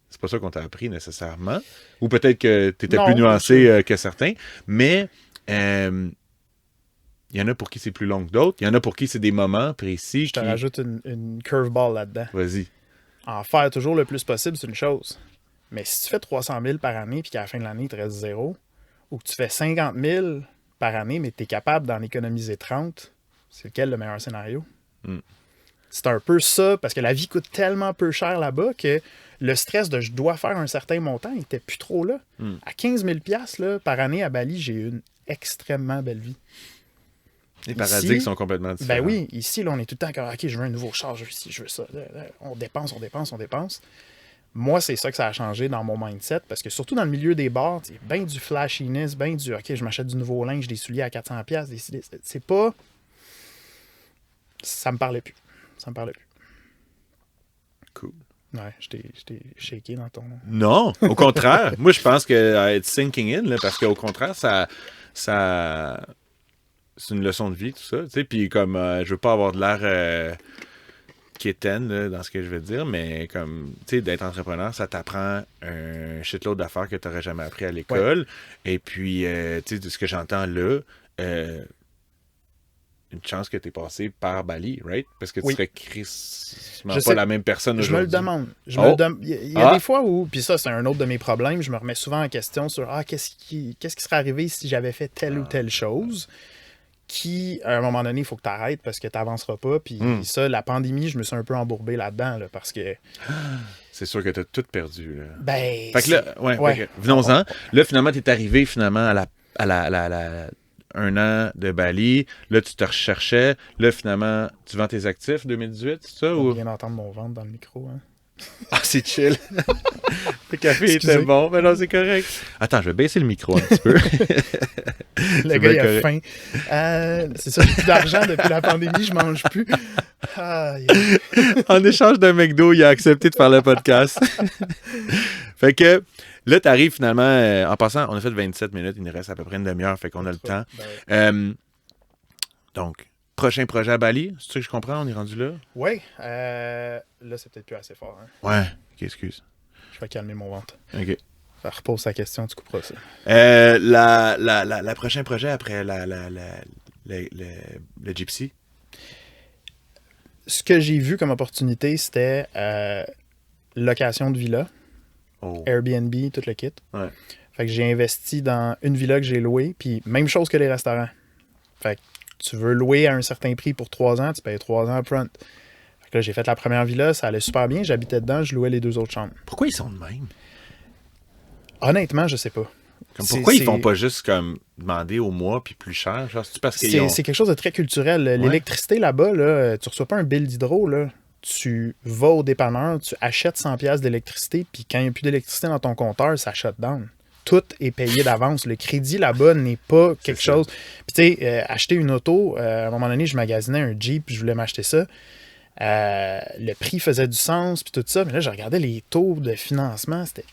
c'est pas ça qu'on t'a appris nécessairement. Ou peut-être que tu étais plus nuancé que certains. Mais il y en a pour qui c'est plus long que d'autres. Il y en a pour qui c'est des moments précis.
Je te rajoute une curveball là-dedans.
Vas-y.
En faire toujours le plus possible, c'est une chose. Mais si tu fais 300 000 par année puis qu'à la fin de l'année, il te reste 0, ou que tu fais 50 000 par année, mais tu es capable d'en économiser 30, c'est lequel le meilleur scénario? C'est un peu ça, parce que la vie coûte tellement peu cher là-bas que le stress de je dois faire un certain montant n'était plus trop là. À 15 000 là, par année à Bali, j'ai eu une extrêmement belle vie.
Les paradigmes sont complètement différents.
Ben oui, ici, là, on est tout le temps comme, OK, je veux un nouveau char, je veux ça. On dépense. Moi, c'est ça que ça a changé dans mon mindset, parce que surtout dans le milieu des bars, c'est bien du flashiness, bien du, OK, je m'achète du nouveau linge, des souliers à 400$, c'est pas... Ça me parlait plus.
Cool.
Ouais, je t'ai shaké dans ton...
Non, au contraire. Moi, je pense que it's sinking in, là, parce qu'au contraire, ça c'est une leçon de vie, tout ça. Tu sais, puis comme, je veux pas avoir de l'air quétaine là, dans ce que je vais te dire, mais comme, tu sais, d'être entrepreneur, ça t'apprend un shitload d'affaires que tu n'aurais jamais appris à l'école. Ouais. Et puis, tu sais, de ce que j'entends là, une chance que tu es passé par Bali, right? Parce que tu serais crissement pas la même personne aujourd'hui.
Je me le demande. Il y a des fois où, puis ça, c'est un autre de mes problèmes, je me remets souvent en question sur qu'est-ce qui serait arrivé si j'avais fait telle ou telle chose, qui, à un moment donné, il faut que tu arrêtes parce que tu n'avanceras pas. Puis ça, la pandémie, je me suis un peu embourbé là-dedans, là, parce que...
C'est sûr que tu as tout perdu. Là.
Ben...
Fait que là, venons-en. Là, finalement, tu es arrivé finalement à la 1 an de Bali. Là, tu te recherchais. Là, finalement, tu vends tes actifs 2018, c'est ça?
Ou bien entendre mon ventre dans le micro, hein?
Ah, c'est chill. Le café était bon, mais non, c'est correct. Attends, je vais baisser le micro un petit peu.
Le gars, il a faim. C'est ça, j'ai plus d'argent depuis la pandémie, je mange plus.
En échange d'un McDo, il a accepté de faire le podcast. Fait que là, tu arrives finalement, en passant, on a fait 27 minutes, il nous reste à peu près une demi-heure, fait qu'on a le temps. Donc, prochain projet à Bali, c'est ça que je comprends, on est rendu là?
Oui, là, c'est peut-être plus assez fort. Hein?
Ouais, ok, excuse.
Je vais calmer mon ventre.
Ok.
Repose ta question, tu couperas ça.
Le prochain projet après le Gypsy?
Ce que j'ai vu comme opportunité, c'était location de villa, Airbnb, tout le kit.
Ouais.
Fait que j'ai investi dans une villa que j'ai louée, puis même chose que les restaurants. Fait que tu veux louer à un certain prix pour 3 ans, tu payes 3 ans upfront. Fait que là, j'ai fait la première villa, ça allait super bien, j'habitais dedans, je louais les 2 autres chambres.
Pourquoi ils sont de même?
Honnêtement, je sais pas.
Pourquoi ils font pas juste comme demander au mois puis plus cher? Genre, c'est parce qu'ils ont...
C'est quelque chose de très culturel. L'électricité là-bas, là, tu reçois pas un bill d'hydro, là. Tu vas au dépanneur, tu achètes 100$ d'électricité, puis quand il n'y a plus d'électricité dans ton compteur, ça shut down. Tout est payé d'avance. Le crédit là-bas n'est pas quelque chose. Puis tu sais, acheter une auto, à un moment donné, je magasinais un Jeep, je voulais m'acheter ça. Le prix faisait du sens, puis tout ça. Mais là, je regardais les taux de financement, c'était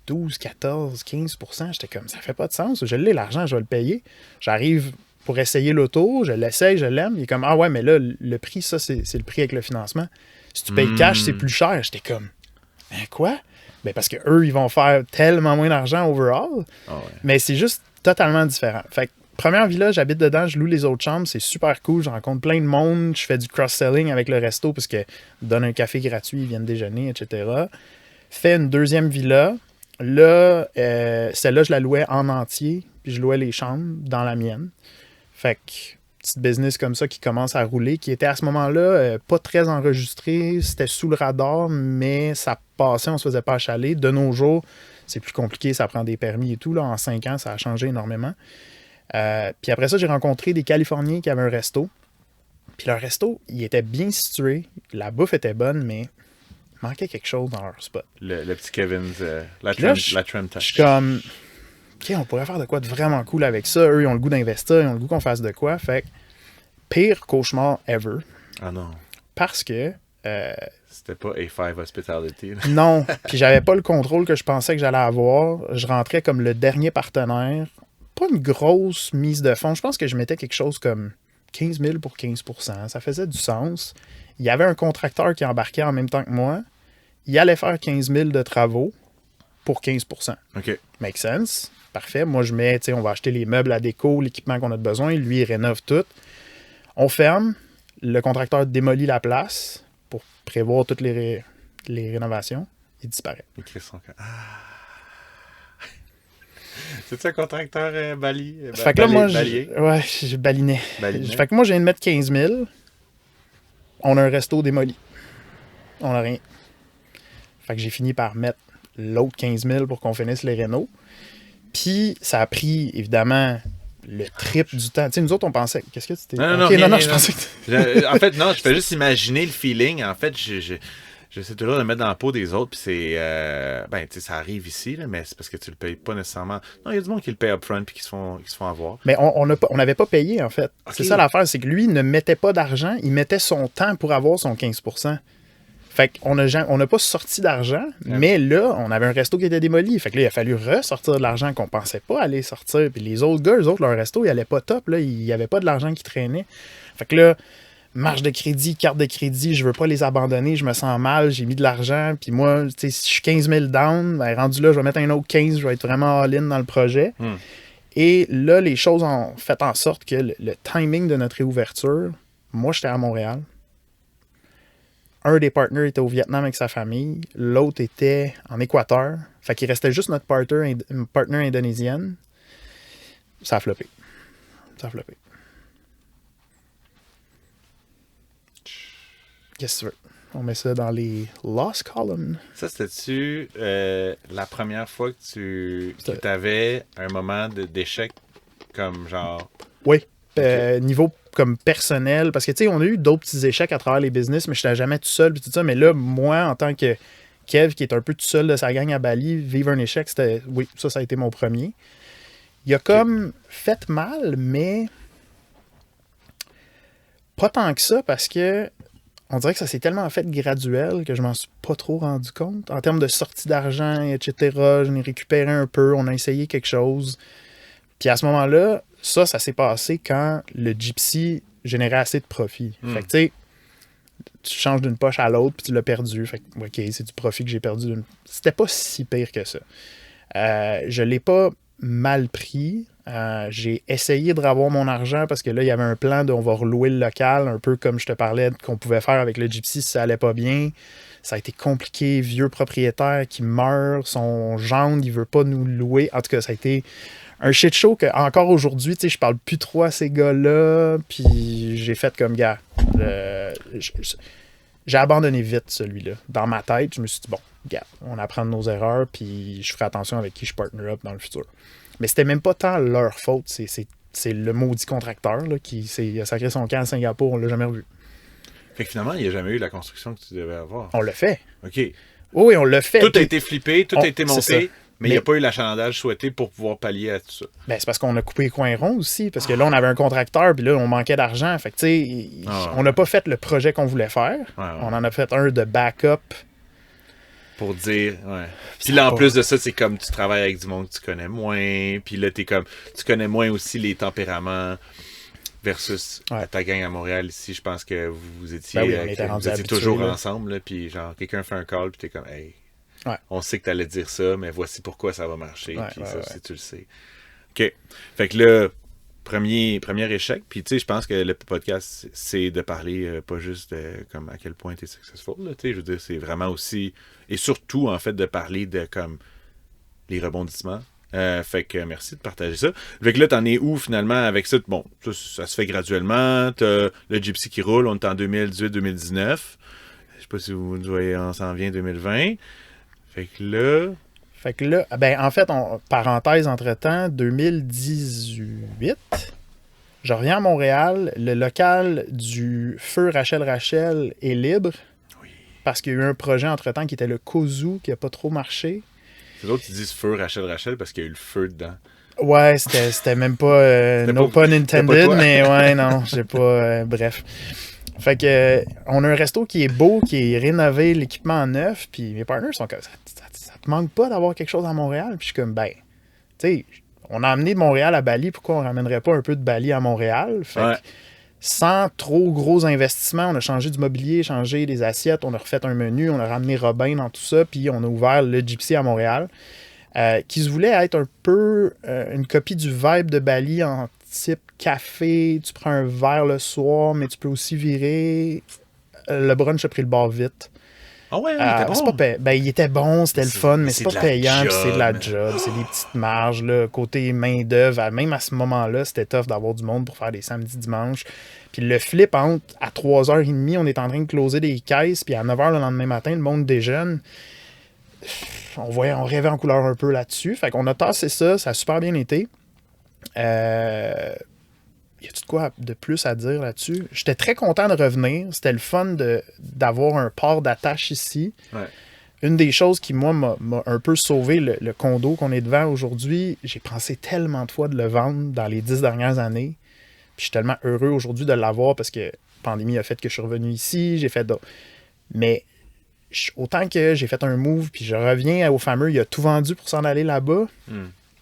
12, 14, 15%. J'étais comme, ça fait pas de sens. Je l'ai, l'argent, je vais le payer. J'arrive pour essayer l'auto, je l'essaye, je l'aime. Il est comme, ah ouais, mais là, le prix, ça, c'est le prix avec le financement. Si tu payes cash, c'est plus cher. J'étais comme, ben quoi? Ben parce qu'eux, ils vont faire tellement moins d'argent overall.
Oh ouais.
Mais c'est juste totalement différent. Fait que, première villa, j'habite dedans, je loue les autres chambres, c'est super cool. Je rencontre plein de monde, je fais du cross-selling avec le resto parce que donne un café gratuit, ils viennent déjeuner, etc. Fais une deuxième villa. Là, celle-là, je la louais en entier, puis je louais les chambres dans la mienne. Fait que, petite business comme ça qui commence à rouler, qui était à ce moment-là pas très enregistré, c'était sous le radar, mais ça passait, on se faisait pas achaler. De nos jours, c'est plus compliqué, ça prend des permis et tout. Là, en 5 ans, ça a changé énormément. Puis après ça, j'ai rencontré des Californiens qui avaient un resto. Puis leur resto, il était bien situé, la bouffe était bonne, mais il manquait quelque chose dans leur spot.
Le petit Kevin's, la
Puis là,
tram
je suis comme, OK, on pourrait faire de quoi de vraiment cool avec ça. Eux, ils ont le goût d'investir, ils ont le goût qu'on fasse de quoi. Fait que, pire cauchemar ever.
Ah non.
Parce que...
C'était pas A5 Hospitality. Là.
Non, puis j'avais pas le contrôle que je pensais que j'allais avoir. Je rentrais comme le dernier partenaire. Pas une grosse mise de fonds. Je pense que je mettais quelque chose comme 15 000 pour 15%. Ça faisait du sens. Il y avait un contracteur qui embarquait en même temps que moi. Il allait faire 15 000 de travaux pour 15%.
OK.
Make sense. Parfait. Moi, je mets, tu sais, on va acheter les meubles à déco, l'équipement qu'on a besoin. Lui, il rénove tout. On ferme. Le contracteur démolit la place pour prévoir toutes les rénovations. Il disparaît.
Il crie son camp. Ah. C'est-tu un contracteur Bali?
Fait que là, moi, je balinais. Fait que moi, je viens de mettre 15 000. On a un resto démoli. On n'a rien. Fait que j'ai fini par mettre l'autre 15 000 pour qu'on finisse les rénaux. Puis, ça a pris, évidemment, le triple du temps. Tu sais, nous autres, on pensait... Qu'est-ce que c'était?
Non, je pensais que... En fait, non, je fais juste imaginer le feeling. En fait, j'essaie toujours de le mettre dans la peau des autres, puis c'est... ben, tu sais, ça arrive ici, là, mais c'est parce que tu le payes pas nécessairement... Non, il y a du monde qui le paye upfront puis qui se font avoir.
Mais on n'avait pas payé, en fait.
Okay.
C'est ça l'affaire, c'est que lui, il ne mettait pas d'argent, il mettait son temps pour avoir son 15%. Fait qu'on n'a pas sorti d'argent, mais là, on avait un resto qui était démoli. Fait que là, il a fallu ressortir de l'argent qu'on pensait pas aller sortir. Puis les autres gars, eux autres, leur resto, il allait pas top. Là, il n'y avait pas de l'argent qui traînait. Fait que là, marge de crédit, carte de crédit, je veux pas les abandonner, je me sens mal, j'ai mis de l'argent. Puis moi, tu sais, si je suis 15 000 down, ben, rendu là, je vais mettre un autre 15, je vais être vraiment all-in dans le projet. Et là, les choses ont fait en sorte que le timing de notre réouverture, moi, j'étais à Montréal. Un des partenaires était au Vietnam avec sa famille, l'autre était en Équateur. Fait qu'il restait juste notre partenaire indonésienne. Ça a floppé. Qu'est-ce que tu veux? On met ça dans les lost columns.
Ça, c'était-tu la première fois que tu avais un moment d'échec comme genre...
Oui. Niveau comme personnel, parce que tu sais, on a eu d'autres petits échecs à travers les business, mais je n'étais jamais tout seul puis tout ça. Mais là, moi, en tant que Kev, qui est un peu tout seul de sa gang à Bali, vivre un échec, c'était... Oui, ça a été mon premier. Il a comme fait mal, mais pas tant que ça, parce que on dirait que ça s'est tellement fait graduel que je m'en suis pas trop rendu compte. En termes de sortie d'argent, etc., j'en ai récupéré un peu, on a essayé quelque chose. Puis à ce moment-là, ça s'est passé quand le Gypsy générait assez de profit. Fait que tu sais, tu changes d'une poche à l'autre puis tu l'as perdu. Fait que, OK, c'est du profit que j'ai perdu. C'était pas si pire que ça. Je l'ai pas mal pris. J'ai essayé de revoir mon argent parce que là, il y avait un plan de on va relouer le local, un peu comme je te parlais qu'on pouvait faire avec le Gypsy si ça allait pas bien. Ça a été compliqué, vieux propriétaire qui meurt, son gendre, il veut pas nous louer. En tout cas, ça a été un shit show que encore aujourd'hui, tu sais, je parle plus trop à ces gars-là, puis j'ai fait comme gars. J'ai abandonné vite celui-là. Dans ma tête, je me suis dit, bon, gars, on apprend de nos erreurs, puis je ferai attention avec qui je partner up dans le futur. Mais c'était même pas tant leur faute, c'est le maudit contracteur là, qui a sacré son camp à Singapour, on l'a jamais revu.
Fait que finalement, il n'y a jamais eu la construction que tu devais avoir.
On l'a fait.
OK.
Oui, on l'a fait.
Tout a été flippé, tout a été monté. Mais il n'y a pas eu l'achalandage souhaité pour pouvoir pallier à tout ça.
Ben, c'est parce qu'on a coupé les coins ronds aussi. Parce que là, on avait un contracteur, puis là, on manquait d'argent. Fait que, tu sais, on n'a pas fait le projet qu'on voulait faire. On en a fait un de backup.
Pour dire, Puis là, en plus de ça, c'est comme tu travailles avec du monde que tu connais moins. Puis là, tu connais moins aussi les tempéraments versus ta gang à Montréal ici. Je pense que vous étiez, vous étiez toujours ensemble. Là, puis genre, quelqu'un fait un call, puis t'es comme, hey.
Ouais.
On sait que tu allais dire ça, mais voici pourquoi ça va marcher. Puis ça aussi, tu le sais. OK. Fait que là, premier échec. Puis tu sais, je pense que le podcast, c'est de parler pas juste de comme à quel point tu es successful. Là, je veux dire, c'est vraiment aussi, et surtout, en fait, de parler de comme les rebondissements. Fait que merci de partager ça. Fait que là, t'en es où finalement avec ça? Bon, ça se fait graduellement. T'as le Gypsy qui roule. On est en 2018-2019. Je sais pas si vous voyez, on s'en vient 2020. Fait que là, ben en fait, parenthèse entre-temps, 2018,
Je reviens à Montréal, le local du feu Rachel est libre parce qu'il y a eu un projet entre-temps qui était le Kozu qui n'a pas trop marché.
Les autres, ils disent feu Rachel parce qu'il y a eu le feu dedans.
Ouais, c'était même pas... no pun intended, mais ouais, non, j'ai pas... bref. Fait que on a un resto qui est beau, qui est rénové, l'équipement neuf, puis mes partners sont comme... Ça te manque pas d'avoir quelque chose à Montréal? Puis je suis comme, ben... Tu sais, on a amené de Montréal à Bali, pourquoi on ramènerait pas un peu de Bali à Montréal? Fait que, sans trop gros investissements, on a changé du mobilier, changé des assiettes, on a refait un menu, on a ramené Robin dans tout ça, puis on a ouvert le Gypsy à Montréal, qui se voulait être un peu une copie du vibe de Bali en type café. Tu prends un verre le soir, mais tu peux aussi virer. Le brunch a pris le bord vite.
Ah ouais, il était bon.
Il était bon, c'était le fun, mais c'est pas payant, puis c'est de la
job.
job, c'est des petites marges. Là. Côté main-d'œuvre, même à ce moment-là, c'était tough d'avoir du monde pour faire des samedis, dimanches. Puis le flip, à 3h30, on est en train de closer des caisses, puis à 9h le lendemain matin, le monde déjeune. On rêvait en couleur un peu là-dessus. Fait qu'on a tassé ça, ça a super bien été. Y a-tu de quoi de plus à dire là-dessus? J'étais très content de revenir. C'était le fun d'avoir un port d'attache ici.
Ouais.
Une des choses qui, moi, m'a un peu sauvé le condo qu'on est devant aujourd'hui, j'ai pensé tellement de fois de le vendre dans les 10 dernières années. Puis je suis tellement heureux aujourd'hui de l'avoir parce que la pandémie a fait que je suis revenu ici, j'ai fait d'autres. Mais autant que j'ai fait un move, puis je reviens au fameux, il a tout vendu pour s'en aller là-bas.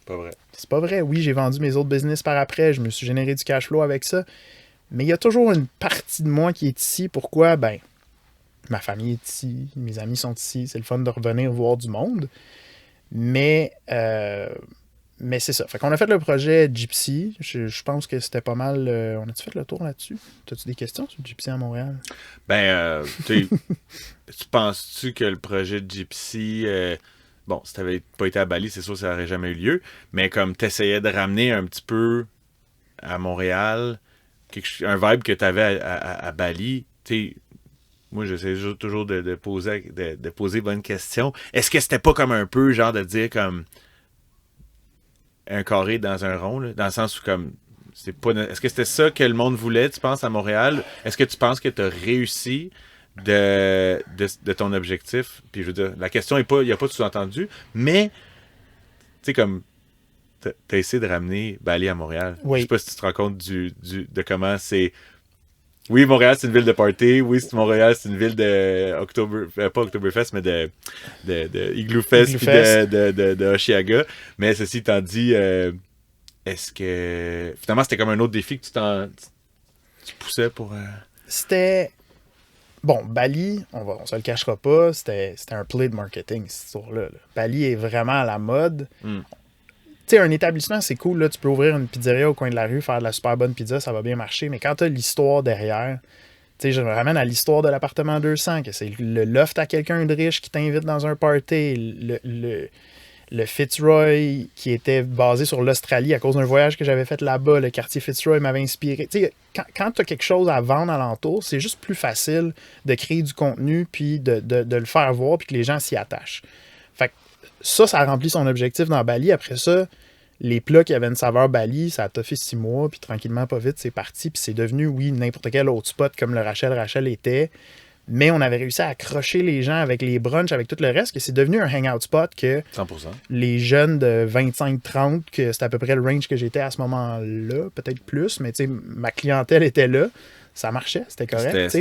Pas vrai.
C'est pas vrai. Oui, j'ai vendu mes autres business par après, je me suis généré du cash flow avec ça. Mais il y a toujours une partie de moi qui est ici. Pourquoi? Ben, ma famille est ici, mes amis sont ici, c'est le fun de revenir voir du monde. Mais c'est ça. Fait qu'on a fait le projet Gypsy. Je pense que c'était pas mal. On a-tu fait le tour là-dessus? T'as-tu des questions sur Gypsy à Montréal?
Ben, tu penses-tu que le projet de Gypsy, bon, si t'avais pas été à Bali, c'est sûr que ça n'aurait jamais eu lieu, mais comme t'essayais de ramener un petit peu à Montréal, un vibe que t'avais à Bali, tu sais, moi j'essaie toujours de poser bonnes questions. Est-ce que c'était pas comme un peu genre de dire comme un carré dans un rond, là, dans le sens où comme est-ce que c'était ça que le monde voulait, tu penses, à Montréal? Est-ce que tu penses que tu as réussi de ton objectif? Puis je veux dire, la question est pas, il n'y a pas de sous-entendu, mais tu sais, comme t'as essayé de ramener Bali à Montréal.
Oui.
Je sais pas si tu te rends compte de comment c'est. Oui, Montréal, c'est une ville de party. Oui, Montréal, c'est une ville de pas Oktoberfest, mais de Igloo Fest puis de Oshiaga. Mais ceci étant dit, est-ce que finalement c'était comme un autre défi que tu poussais pour.
C'était. Bon, Bali, on se le cachera pas, c'était un play de marketing, cette histoire-là. Là. Bali est vraiment à la mode. Tu sais, un établissement, c'est cool, là, tu peux ouvrir une pizzeria au coin de la rue, faire de la super bonne pizza, ça va bien marcher, mais quand tu as l'histoire derrière, tu sais, je me ramène à l'histoire de l'appartement 200, que c'est le loft à quelqu'un de riche qui t'invite dans un party, le Fitzroy qui était basé sur l'Australie à cause d'un voyage que j'avais fait là-bas, le quartier Fitzroy m'avait inspiré. Tu sais, quand tu as quelque chose à vendre alentour, c'est juste plus facile de créer du contenu puis de le faire voir puis que les gens s'y attachent. Fait que ça a rempli son objectif dans Bali. Après ça, les plats qui avaient une saveur Bali, ça a toffé 6 mois, puis tranquillement, pas vite, c'est parti. Puis c'est devenu, oui, n'importe quel autre spot comme le Rachel était. Mais on avait réussi à accrocher les gens avec les brunchs, avec tout le reste, que c'est devenu un hangout spot que
100%.
les jeunes de 25-30, que c'était à peu près le range que j'étais à ce moment-là, peut-être plus, mais tu sais, ma clientèle était là. Ça marchait, c'était correct.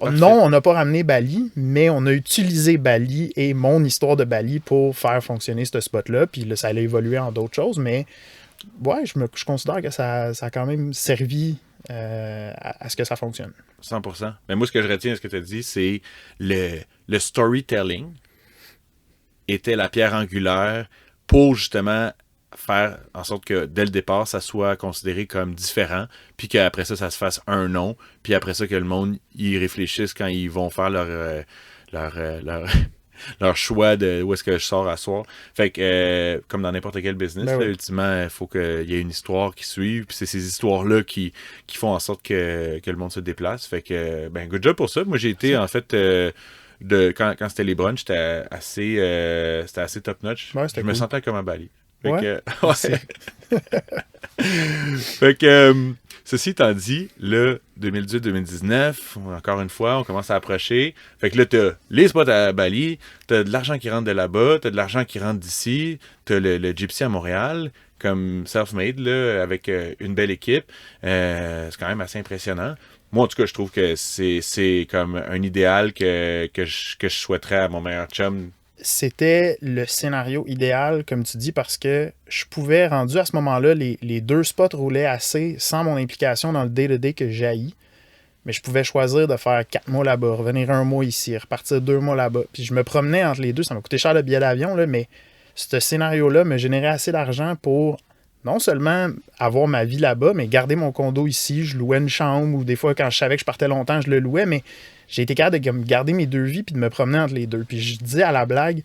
Non, on n'a pas ramené Bali, mais on a utilisé Bali et mon histoire de Bali pour faire fonctionner ce spot-là. Puis là, ça allait évoluer en d'autres choses, mais ouais, je considère que ça a quand même servi à ce que ça fonctionne.
100%. Mais moi, ce que je retiens de ce que tu as dit, c'est le storytelling était la pierre angulaire pour justement faire en sorte que dès le départ, ça soit considéré comme différent, puis qu'après ça, ça se fasse un nom, puis après ça, que le monde y réfléchisse quand ils vont faire leur choix de où est-ce que je sors à soir. Fait que, comme dans n'importe quel business, là, ultimement, il faut qu'il y ait une histoire qui suive, puis c'est ces histoires-là qui font en sorte que le monde se déplace. Fait que, ben, good job pour ça. Moi, j'ai été, en fait... quand c'était les brunchs, c'était assez top-notch.
Ouais,
je me sentais comme à Bali. Fait
Ouais.
que,
Merci.
Fait que, ceci étant dit, le 2018-2019, encore une fois, on commence à approcher. Fait que là, t'as les spots à Bali, t'as de l'argent qui rentre de là-bas, t'as de l'argent qui rentre d'ici, t'as le Gypsy à Montréal, comme self-made, là, avec une belle équipe. C'est quand même assez impressionnant. Moi, en tout cas, je trouve que c'est comme un idéal que je souhaiterais à mon meilleur chum.
C'était le scénario idéal, comme tu dis, parce que je pouvais, rendu à ce moment-là, les deux spots roulaient assez sans mon implication dans le day-to-day que j'haïs. Mais je pouvais choisir de faire 4 mois là-bas, revenir un mois ici, repartir 2 mois là-bas. Puis je me promenais entre les deux. Ça m'a coûté cher le billet d'avion, là, mais ce scénario-là me générait assez d'argent pour non seulement avoir ma vie là-bas, mais garder mon condo ici. Je louais une chambre ou des fois, quand je savais que je partais longtemps, je le louais. Mais j'ai été capable de garder mes deux vies puis de me promener entre les deux. Puis je disais à la blague,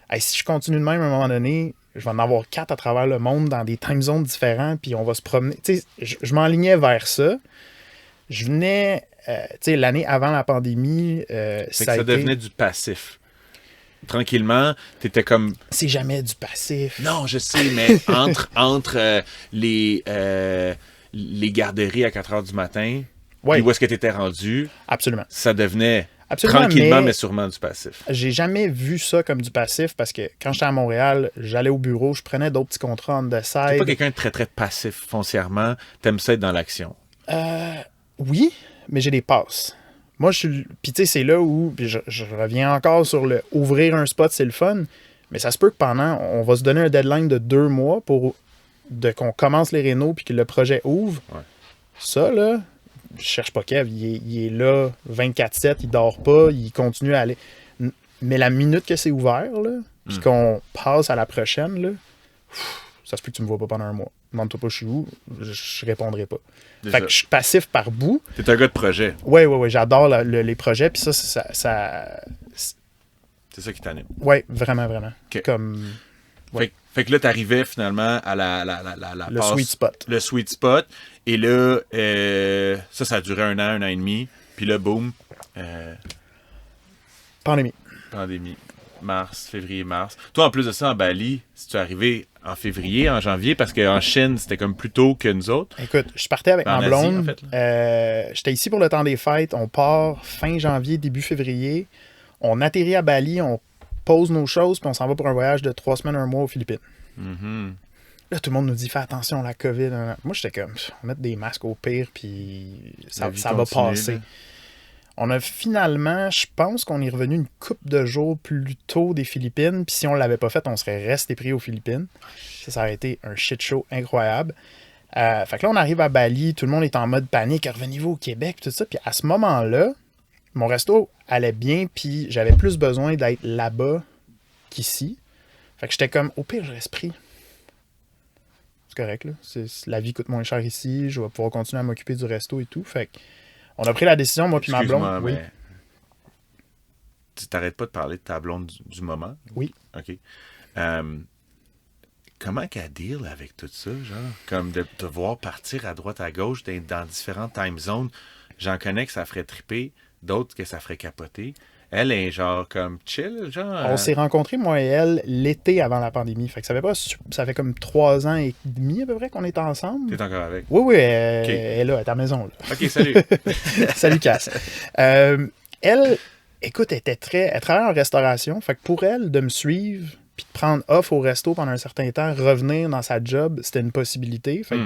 hey, si je continue de même à un moment donné, je vais en avoir 4 à travers le monde dans des time zones différents, puis on va se promener. Tu sais, je m'enlignais vers ça. Je venais, tu sais, l'année avant la pandémie,
Fait que
ça
ça
a été...
devenait du passif. Tranquillement, t'étais comme...
C'est jamais du passif.
Non, je sais, mais entre les garderies à 4 heures du matin,
Oui,
puis où est-ce que t'étais rendu,
absolument.
ça devenait
Absolument,
tranquillement, mais
mais
sûrement du passif.
j'ai jamais vu ça comme du passif parce que quand j'étais à Montréal, j'allais au bureau, je prenais d'autres petits contrats on the
T'es pas
side.
quelqu'un de très, très passif foncièrement. T'aimes ça être dans l'action.
Oui, mais j'ai des passes. Moi, je suis. Puis, tu sais, c'est là où. Puis je reviens encore sur le ouvrir un spot, c'est le fun. Mais ça se peut que pendant. On va se donner un deadline de 2 mois pour qu'on commence les rénaux puis que le projet ouvre.
Ouais.
Ça, là, je cherche pas Kev. Il est là 24/7, il dort pas, il continue à aller. Mais la minute que c'est ouvert, là, puis qu'on passe à la prochaine, là, ça se peut que tu me vois pas pendant un mois. Demande-toi pas je suis où, je répondrai pas.
Déjà.
Fait que je suis passif par bout.
T'es un gars de projet.
Ouais, j'adore les projets, puis ça
C'est ça qui t'anime.
ouais, vraiment.
Ok.
Comme Ouais.
Fait que là, t'arrivais finalement à la
le
passe-
sweet spot.
Le sweet spot. Et là, ça a duré un an et demi. Puis là, boum,
Pandémie.
pandémie. Février-mars. Toi, en plus de ça, en Bali, si tu es arrivé en février, en janvier, parce qu'en Chine, c'était comme plus tôt que nous autres.
Écoute, je partais avec
En
ma
Asie,
blonde.
en fait,
J'étais ici pour le temps des fêtes. On part fin janvier, début février. On atterrit à Bali, on pose nos choses, puis on s'en va pour un voyage de 3 semaines, un mois aux Philippines.
Mhm.
Là, tout le monde nous dit fais attention à la COVID. Moi, j'étais comme, on va mettre des masques au pire, puis
La
ça
vie
va
continue,
passer.
là.
On a finalement, je pense qu'on est revenu une couple de jours plus tôt des Philippines, puis si on l'avait pas fait, on serait resté pris aux Philippines. Ça aurait été un shit show incroyable. Fait que là, on arrive à Bali, tout le monde est en mode panique, revenez-vous au Québec, tout ça. Puis à ce moment-là, mon resto allait bien, puis j'avais plus besoin d'être là-bas qu'ici. Fait que j'étais comme, au pire, je reste pris. C'est correct, là. La vie coûte moins cher ici, je vais pouvoir continuer à m'occuper du resto et tout. Fait que on a pris la décision, moi puis ma
Excuse-moi,
blonde. Oui.
mais tu t'arrêtes pas de parler de ta blonde du moment?
Oui.
OK. Comment qu'elle deal avec tout ça, genre? Comme de devoir partir à droite, à gauche, dans différentes time zones. J'en connais que ça ferait triper, d'autres que ça ferait capoter. Elle est genre comme chill, genre...
On s'est rencontrés, moi et elle, l'été avant la pandémie. Fait que ça fait comme 3 ans et demi à peu près qu'on est ensemble.
T'es encore avec?
Oui,
Ok.
elle est là, elle est à la maison. Là.
OK, salut!
Salut, Cass. Elle, écoute, elle travaille en restauration. Fait que pour elle, de me suivre puis de prendre off au resto pendant un certain temps, revenir dans sa job, c'était une possibilité. Fait que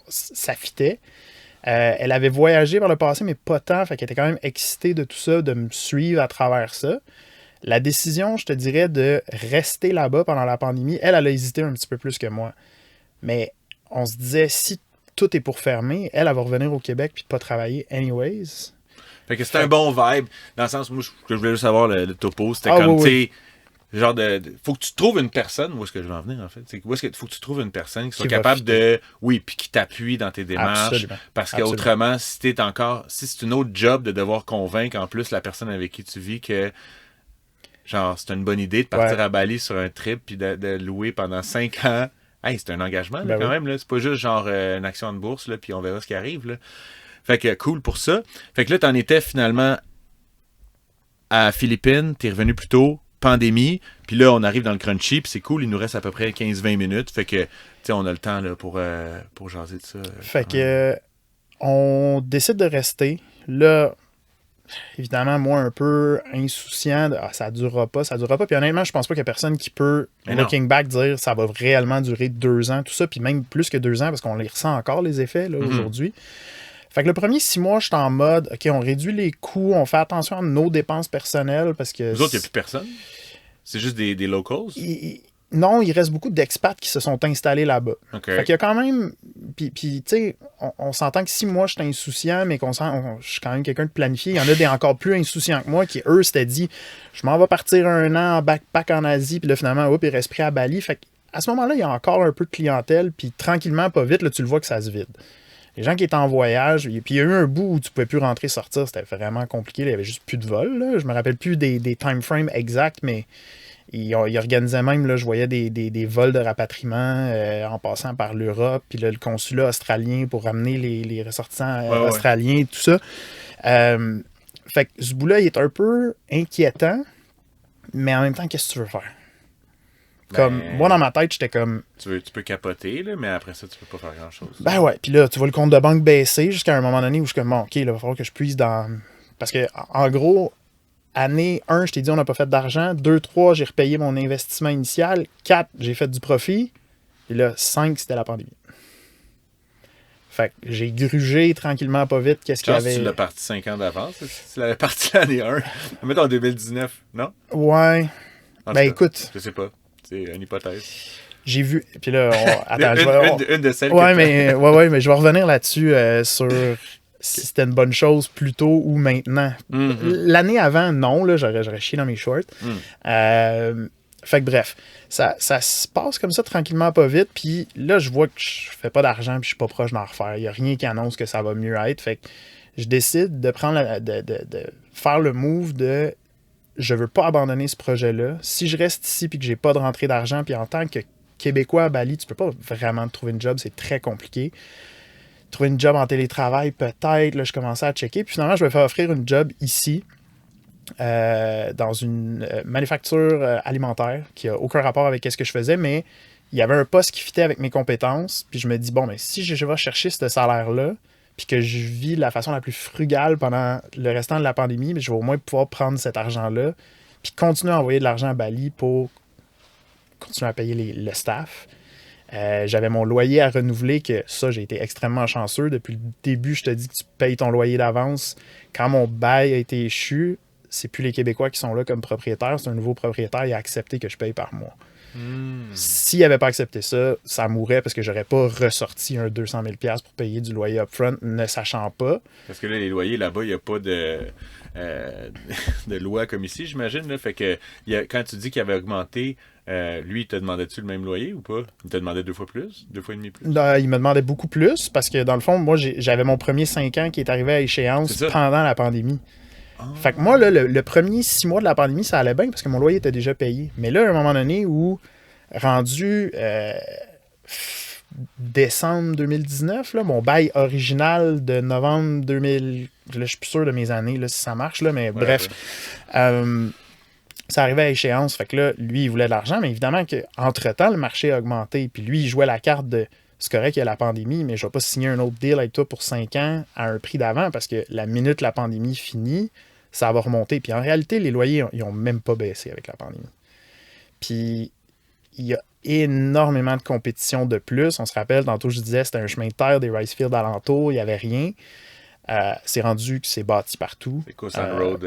ça fitait. Elle avait voyagé par le passé, mais pas tant. Fait qu'elle était quand même excitée de tout ça, de me suivre à travers ça. La décision, je te dirais, de rester là-bas pendant la pandémie, elle a hésité un petit peu plus que moi. Mais on se disait, si tout est pour fermer, elle va revenir au Québec puis pas travailler anyways.
Fait que c'était un bon vibe, dans le sens où moi, je voulais juste savoir le topo. C'était
Ah,
comme,
oui,
tu sais, genre faut que tu trouves une personne, où est-ce que je vais en venir en fait? Où est-ce que faut que tu trouves une personne qui soit
Qui va
capable
fitter.
de, oui, puis qui t'appuie dans tes démarches.
Absolument.
Parce
Absolument.
qu'autrement, si c'est une autre job de devoir convaincre en plus la personne avec qui tu vis que, genre, c'est une bonne idée de partir
Ouais.
à Bali sur un trip puis de louer pendant 5 ans. Hey, c'est un engagement là,
Ben
quand
oui.
même. Là. C'est pas juste genre une action de bourse, là, puis on verra ce qui arrive. Là. Fait que cool pour ça. Fait que là, t'en étais finalement à Philippines, t'es revenu plus tôt pandémie, puis là, on arrive dans le crunchy, puis c'est cool, il nous reste à peu près 15-20 minutes, fait que, tu sais, on a le temps là, pour jaser de ça.
Fait que on décide de rester. Là, évidemment, moi, un peu insouciant, ça durera pas. Puis honnêtement, je pense pas qu'il y a personne qui peut, looking back, dire ça va réellement durer 2 ans, tout ça, puis même plus que 2 ans, parce qu'on les ressent encore, les effets, là, aujourd'hui. Fait que le premier 6 mois, je suis en mode, OK, on réduit les coûts, on fait attention à nos dépenses personnelles, parce que...
Vous autres, il n'y a plus personne? C'est juste des locals?
Non, il reste beaucoup d'expats qui se sont installés là-bas.
Okay.
Fait qu'il y a quand même... Puis tu sais, on s'entend que si moi, je suis insouciant, mais je suis quand même quelqu'un de planifié, il y en a des encore plus insouciants que moi qui, eux, s'étaient dit, je m'en vais partir 1 an en backpack en Asie, puis là, finalement, hop, ils restent pris à Bali. Fait qu'à ce moment-là, il y a encore un peu de clientèle, puis tranquillement, pas vite, là, tu le vois que ça se vide. Les gens qui étaient en voyage, puis il y a eu un bout où tu pouvais plus rentrer, sortir, c'était vraiment compliqué, il y avait juste plus de vols, là. Je me rappelle plus des time frames exacts, mais... Ils organisaient même, là, je voyais des vols de rapatriement en passant par l'Europe, puis là, le consulat australien pour ramener les ressortissants australiens, tout ça. Fait que ce bout-là, il est un peu inquiétant, mais en même temps, qu'est-ce que tu veux faire? Comme, moi, dans ma tête, j'étais comme...
Tu peux capoter, là, mais après ça, tu peux pas faire grand-chose.
Ben ouais, puis là, tu vois le compte de banque baisser jusqu'à un moment donné où je suis comme, bon, OK, là, il va falloir que je puise dans... Parce que, en gros... Année 1, je t'ai dit, on n'a pas fait d'argent. 2, 3, j'ai repayé mon investissement initial. 4, j'ai fait du profit. Et là, 5, c'était la pandémie. Fait que j'ai grugé tranquillement, pas vite, qu'est-ce qu'il y avait.
Tu l'as parti 5 ans d'avance. Tu l'avais parti l'année 1. Mettons en 2019, non?
Ouais. Ben écoute.
Je sais pas. C'est une hypothèse.
J'ai vu. Puis là, attends,
une de celles
ouais, mais je vais revenir là-dessus sur... si c'était une bonne chose plus tôt ou maintenant. L'année avant, non, là, j'aurais chié dans mes shorts. Fait que bref, ça se passe comme ça tranquillement, pas vite. Puis là, je vois que je fais pas d'argent puis je suis pas proche d'en refaire. Il n'y a rien qui annonce que ça va mieux être. Fait que je décide de prendre de faire le move de je veux pas abandonner ce projet-là. Si je reste ici puis que j'ai pas de rentrée d'argent, puis en tant que Québécois à Bali, tu peux pas vraiment trouver une job, c'est très compliqué. Trouver une job en télétravail, peut-être. Là, je commençais à checker. Puis finalement, je me fais offrir une job ici, dans une manufacture alimentaire qui n'a aucun rapport avec ce que je faisais, mais il y avait un poste qui fitait avec mes compétences. Puis je me dis, bon, mais si je vais chercher ce salaire-là, puis que je vis de la façon la plus frugale pendant le restant de la pandémie, je vais au moins pouvoir prendre cet argent-là, puis continuer à envoyer de l'argent à Bali pour continuer à payer le staff. J'avais mon loyer à renouveler, que ça, j'ai été extrêmement chanceux. Depuis le début, je te dis que tu payes ton loyer d'avance. Quand mon bail a été échu, c'est plus les Québécois qui sont là comme propriétaires, c'est un nouveau propriétaire, il a accepté que je paye par mois. S'il n'avait pas accepté ça, ça mourrait parce que j'aurais pas ressorti un 200 000 $ pour payer du loyer upfront, ne sachant pas.
Parce que là, les loyers là-bas, il n'y a pas de loi comme ici, j'imagine. Là. Fait que quand tu dis qu'il avait augmenté, lui, il te demandait-tu le même loyer ou pas? Il te demandait 2 fois plus? 2 fois et demi plus?
Non, il me demandait beaucoup plus parce que dans le fond, moi, j'avais mon premier 5 ans qui est arrivé à échéance pendant la pandémie. Fait que moi, là, le premier 6 mois de la pandémie, ça allait bien parce que mon loyer était déjà payé. Mais là, à un moment donné où, rendu décembre 2019, là, mon bail original de novembre 2000, là, je suis plus sûr de mes années, là, si ça marche, là, mais bref. Ça arrivait à échéance. Fait que là, lui, il voulait de l'argent, mais évidemment qu'entre-temps, le marché a augmenté. Puis lui, il jouait la carte de c'est correct, il y a la pandémie, mais je ne vais pas signer un autre deal avec toi pour 5 ans à un prix d'avant parce que la minute la pandémie finit, ça va remonter. Puis en réalité, les loyers, ils n'ont même pas baissé avec la pandémie. Puis il y a énormément de compétition de plus. On se rappelle, tantôt je disais, c'était un chemin de terre des rice fields alentour, il n'y avait rien. C'est rendu que c'est bâti partout.
C'est quoi, Sun Road?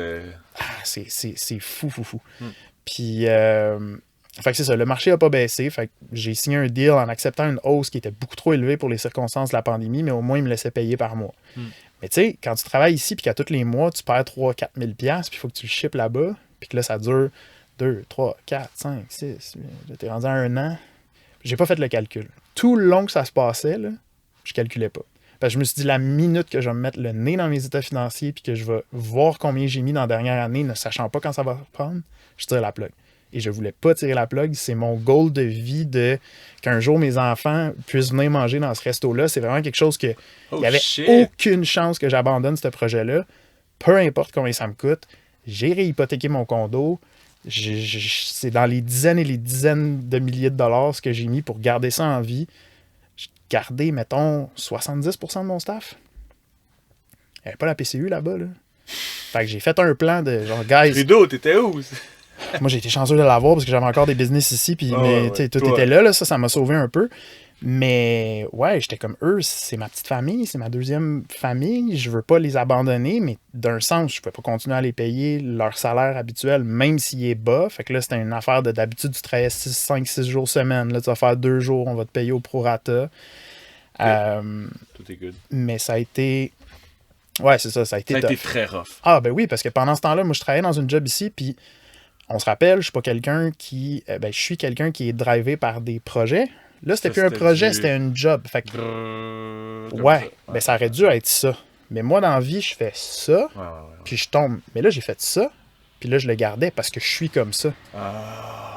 C'est fou. Puis, fait que c'est ça, le marché n'a pas baissé. Fait que j'ai signé un deal en acceptant une hausse qui était beaucoup trop élevée pour les circonstances de la pandémie, mais au moins, il me laissait payer par mois. Mais tu sais, quand tu travailles ici, puis qu'à tous les mois, tu perds 3-4 000 $, puis il faut que tu le shippes là-bas, puis que là, ça dure 2, 3, 4, 5, 6, t'es rendu à 1 an. J'ai pas fait le calcul. Tout le long que ça se passait, là, je calculais pas. Parce que je me suis dit, la minute que je vais me mettre le nez dans mes états financiers puis que je vais voir combien j'ai mis dans la dernière année, ne sachant pas quand ça va reprendre, je tire la plug. Et je voulais pas tirer la plug. C'est mon goal de vie de qu'un jour mes enfants puissent venir manger dans ce resto-là. C'est vraiment quelque chose que il n'y avait aucune chance que j'abandonne ce projet-là. Peu importe combien ça me coûte. J'ai réhypothéqué mon condo. C'est dans les dizaines et les dizaines de milliers de dollars ce que j'ai mis pour garder ça en vie. J'ai gardé, mettons, 70% de mon staff. Il n'y avait pas la PCU là-bas, là. Fait que j'ai fait un plan de genre, guys.
Trudeau, t'étais où?
Moi, j'ai été chanceux de l'avoir parce que j'avais encore des business ici, puis tout était là, ça m'a sauvé un peu. Mais ouais, j'étais comme eux, c'est ma petite famille, c'est ma deuxième famille, je veux pas les abandonner, mais d'un sens, je peux pas continuer à les payer leur salaire habituel, même s'il est bas. Fait que là, c'était une affaire d'habitude, tu travaillais 5, 6 jours semaine. Là, tu vas faire 2 jours, on va te payer au prorata.
Tout est good.
Mais ça a été. Ouais, c'est ça, ça a été
Ça a été très rough.
Ah, ben oui, parce que pendant ce temps-là, moi, je travaillais dans une job ici, puis on se rappelle, je suis pas quelqu'un qui. Je suis quelqu'un qui est drivé par des projets. Là, c'était plus un projet, c'était un job. Fait que. Ouais, ben ça aurait dû être ça. Mais moi, dans la vie, je fais ça, puis je tombe. Mais là, j'ai fait ça, puis là, je le gardais parce que je suis comme ça.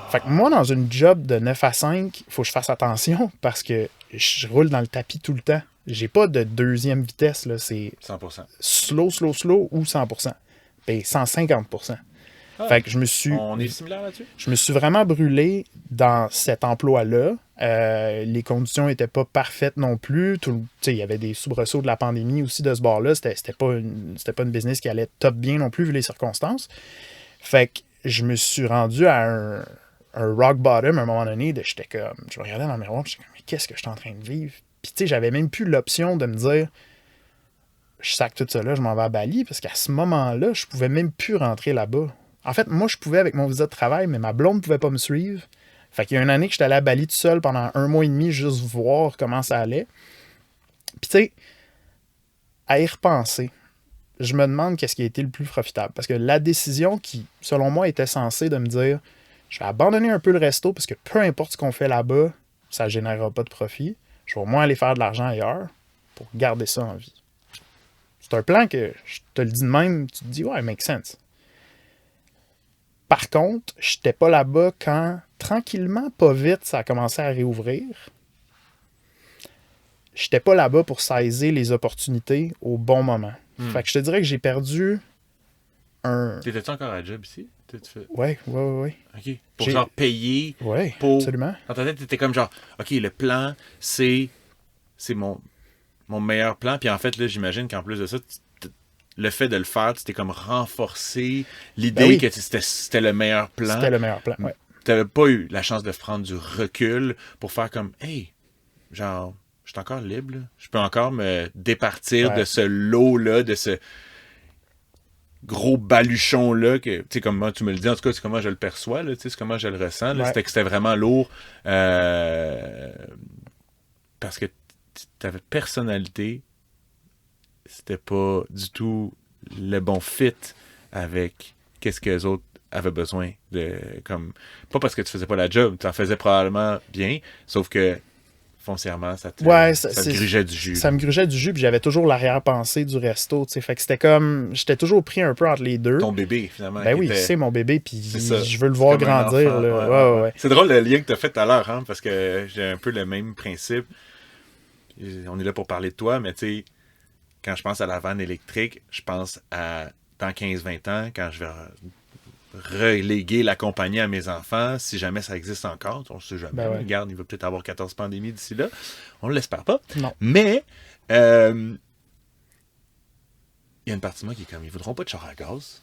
Fait que moi, dans une job de 9 à 5, il faut que je fasse attention parce que je roule dans le tapis tout le temps. J'ai pas de deuxième vitesse, là. C'est
100%.
Slow ou 100%. Ben, 150%. Fait que je me suis...
On est similaire là-dessus?
Je me suis vraiment brûlé dans cet emploi-là. Les conditions n'étaient pas parfaites non plus. Il y avait des soubresauts de la pandémie aussi de ce bord-là. C'était pas une business qui allait top bien non plus vu les circonstances. Fait que je me suis rendu à un rock bottom à un moment donné. J'étais comme... Je me regardais dans le miroir et j'étais comme, mais qu'est-ce que je suis en train de vivre? Puis tu sais, j'avais même plus l'option de me dire... Je sac tout ça là, je m'en vais à Bali, parce qu'à ce moment-là, je pouvais même plus rentrer là-bas. En fait, moi, je pouvais avec mon visa de travail, mais ma blonde ne pouvait pas me suivre. Fait qu'il y a une année que j'étais allé à Bali tout seul pendant 1 mois et demi, juste voir comment ça allait. Puis tu sais, à y repenser, je me demande qu'est-ce qui a été le plus profitable. Parce que la décision qui, selon moi, était censée de me dire, je vais abandonner un peu le resto, parce que peu importe ce qu'on fait là-bas, ça ne générera pas de profit. Je vais au moins aller faire de l'argent ailleurs pour garder ça en vie. C'est un plan que, je te le dis de même, tu te dis, ouais, make sense. Par contre, j'étais pas là-bas quand, tranquillement, pas vite, ça a commencé à réouvrir. J'étais pas là-bas pour saisir les opportunités au bon moment. Fait que je te dirais que j'ai perdu un...
T'étais-tu encore à la job ici?
Ouais.
OK. Pour genre payer.
Ouais,
pour...
absolument.
Dans ta tête, t'étais comme genre, OK, le plan, c'est mon meilleur plan. Puis en fait, là, j'imagine qu'en plus de ça, le fait de le faire, tu t'es comme renforcé l'idée que c'était le meilleur plan.
C'était le meilleur plan, ouais.
Tu n'avais pas eu la chance de prendre du recul pour faire comme, hey, genre, je suis encore libre, là. Je peux encore me départir de ce lot-là, de ce gros baluchon-là, que, tu sais, comment tu me le dis, en tout cas, c'est comment je le perçois, là, tu sais, c'est comment je le ressens, là. C'était vraiment lourd, parce que tu avais personnalité, c'était pas du tout le bon fit avec qu'est-ce que les autres avaient besoin de, comme, pas parce que tu faisais pas la job, tu en faisais probablement bien, sauf que foncièrement, ça te grugeait du jus.
Ça me grugeait du jus, puis j'avais toujours l'arrière-pensée du resto, tu sais, fait que c'était comme, j'étais toujours pris un peu entre les deux.
Ton bébé, finalement.
Ben oui, c'est mon bébé, puis je veux le voir grandir, là. Ouais.
C'est drôle le lien que tu as fait tout à l'heure, hein, parce que j'ai un peu le même principe. On est là pour parler de toi, mais tu sais, quand je pense à la vanne électrique, je pense à dans 15-20 ans, quand je vais reléguer la compagnie à mes enfants, si jamais ça existe encore, on ne sait jamais. Ben ouais. Regarde, il va peut-être avoir 14 pandémies d'ici là. On ne l'espère pas.
Non.
Mais il y a une partie de moi qui est comme, ils ne voudront pas de char à gaz.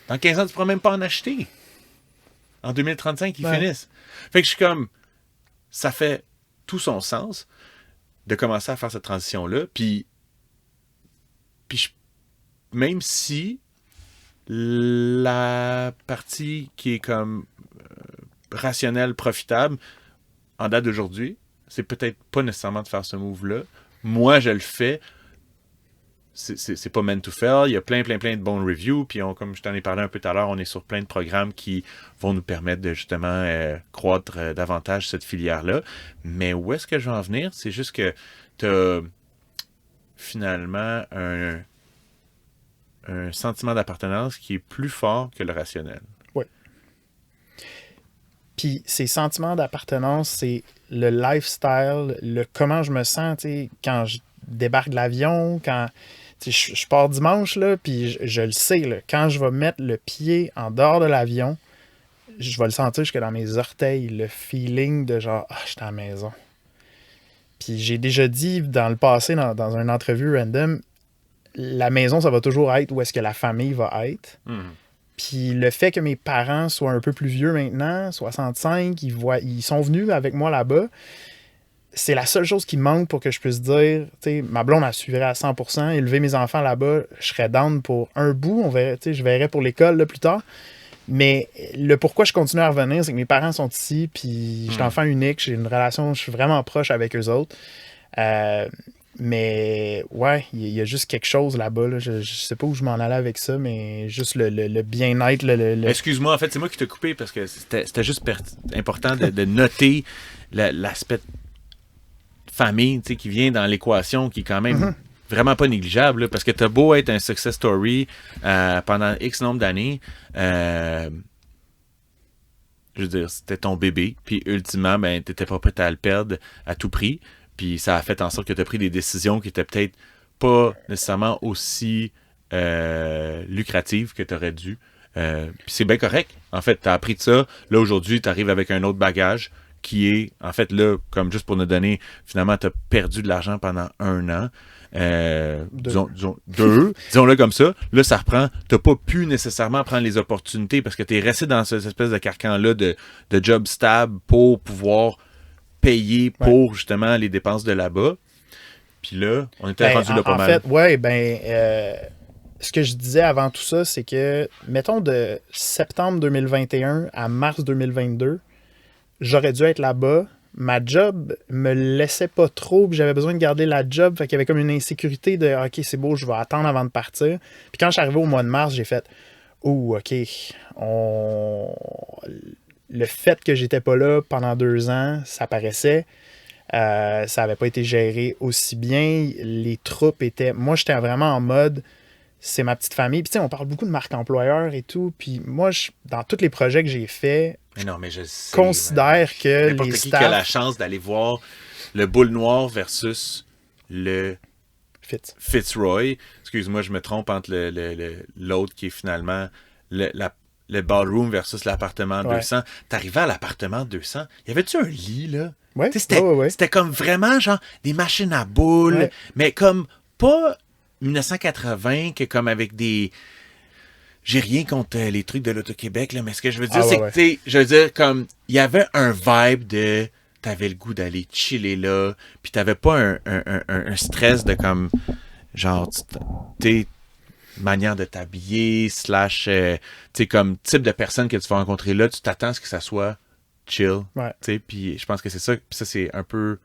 Dans 15 ans, tu ne pourras même pas en acheter. En 2035, ils finissent. Fait que je suis comme, ça fait tout son sens de commencer à faire cette transition-là. Puis même si la partie qui est comme rationnelle, profitable, en date d'aujourd'hui, c'est peut-être pas nécessairement de faire ce move-là. Moi, je le fais. C'est pas meant to fail. Il y a plein de bons reviews. Puis, comme je t'en ai parlé un peu tout à l'heure, on est sur plein de programmes qui vont nous permettre de justement croître davantage cette filière-là. Mais où est-ce que je vais en venir? C'est juste que tu as finalement un sentiment d'appartenance qui est plus fort que le rationnel.
Oui. Puis ces sentiments d'appartenance, c'est le lifestyle, le comment je me sens, tu sais, quand je débarque de l'avion, quand je pars dimanche, là, puis je le sais, là, quand je vais mettre le pied en dehors de l'avion, je vais le sentir jusque dans mes orteils, le feeling de genre, ah, je suis à la maison. Puis j'ai déjà dit dans le passé, dans une entrevue random, la maison, ça va toujours être où est-ce que la famille va être. Puis le fait que mes parents soient un peu plus vieux maintenant, 65, ils sont venus avec moi là-bas, c'est la seule chose qui me manque pour que je puisse dire, tu sais, ma blonde, elle suivrait à 100%, élever mes enfants là-bas, je serais down pour un bout, je verrais pour l'école là, plus tard. Mais le pourquoi je continue à revenir, c'est que mes parents sont ici, puis je suis enfant unique, j'ai une relation, je suis vraiment proche avec eux autres. Mais ouais, il y a juste quelque chose là-bas. Là. Je sais pas où je m'en allais avec ça, mais juste le bien-être.
Excuse-moi, en fait, c'est moi qui t'ai coupé parce que c'était juste important de noter l'aspect famille qui vient dans l'équation, qui est quand même vraiment pas négligeable. Là, parce que t'as beau être un success story pendant X nombre d'années, je veux dire, c'était ton bébé, puis ultimement, ben, t'étais pas prêt à le perdre à tout prix. Puis ça a fait en sorte que tu as pris des décisions qui étaient peut-être pas nécessairement aussi lucratives que tu aurais dû. Puis c'est bien correct. En fait, tu as appris de ça. Là, aujourd'hui, tu arrives avec un autre bagage qui est, en fait, là, comme juste pour nous donner, finalement, tu as perdu de l'argent pendant 1 an. Disons-le comme ça. Là, ça reprend. Tu n'as pas pu nécessairement prendre les opportunités parce que tu es resté dans cette espèce de carcan-là de job stable pour pouvoir payer pour justement les dépenses de là-bas. Puis là, on était rendu là pas mal.
En fait, ce que je disais avant tout ça, c'est que, mettons, de septembre 2021 à mars 2022, j'aurais dû être là-bas. Ma job me laissait pas trop, puis j'avais besoin de garder la job. Fait qu'il y avait comme une insécurité de « OK, c'est beau, je vais attendre avant de partir. » Puis quand je suis arrivé au mois de mars, j'ai fait « Oh, OK, le fait que j'étais pas là pendant 2 ans, ça paraissait. Ça n'avait pas été géré aussi bien. Les troupes étaient... Moi, j'étais vraiment en mode, c'est ma petite famille. Puis tu sais, on parle beaucoup de marque employeur et tout. Puis moi, dans tous les projets que j'ai faits,
je
considère que
n'importe
les
qui
staff...
qui a la chance d'aller voir le boule noir versus le Fitzroy. Excuse-moi, je me trompe entre l'autre qui est finalement le ballroom versus l'appartement 200. T'arrivais à l'appartement 200. Y avait-tu un lit, là?
Ouais.
C'était comme vraiment, genre, des machines à boules, mais comme pas 1980, que comme avec des... J'ai rien contre les trucs de l'Auto-Québec, là, mais ce que je veux dire, c'est que, tu sais, je veux dire, comme, il y avait un vibe de... T'avais le goût d'aller chiller là, puis t'avais pas un stress de comme, genre, tu manière de t'habiller, / tu sais, comme type de personne que tu vas rencontrer là, tu t'attends à ce que ça soit chill. Tu sais, puis je pense que c'est ça. Puis ça, c'est un peu...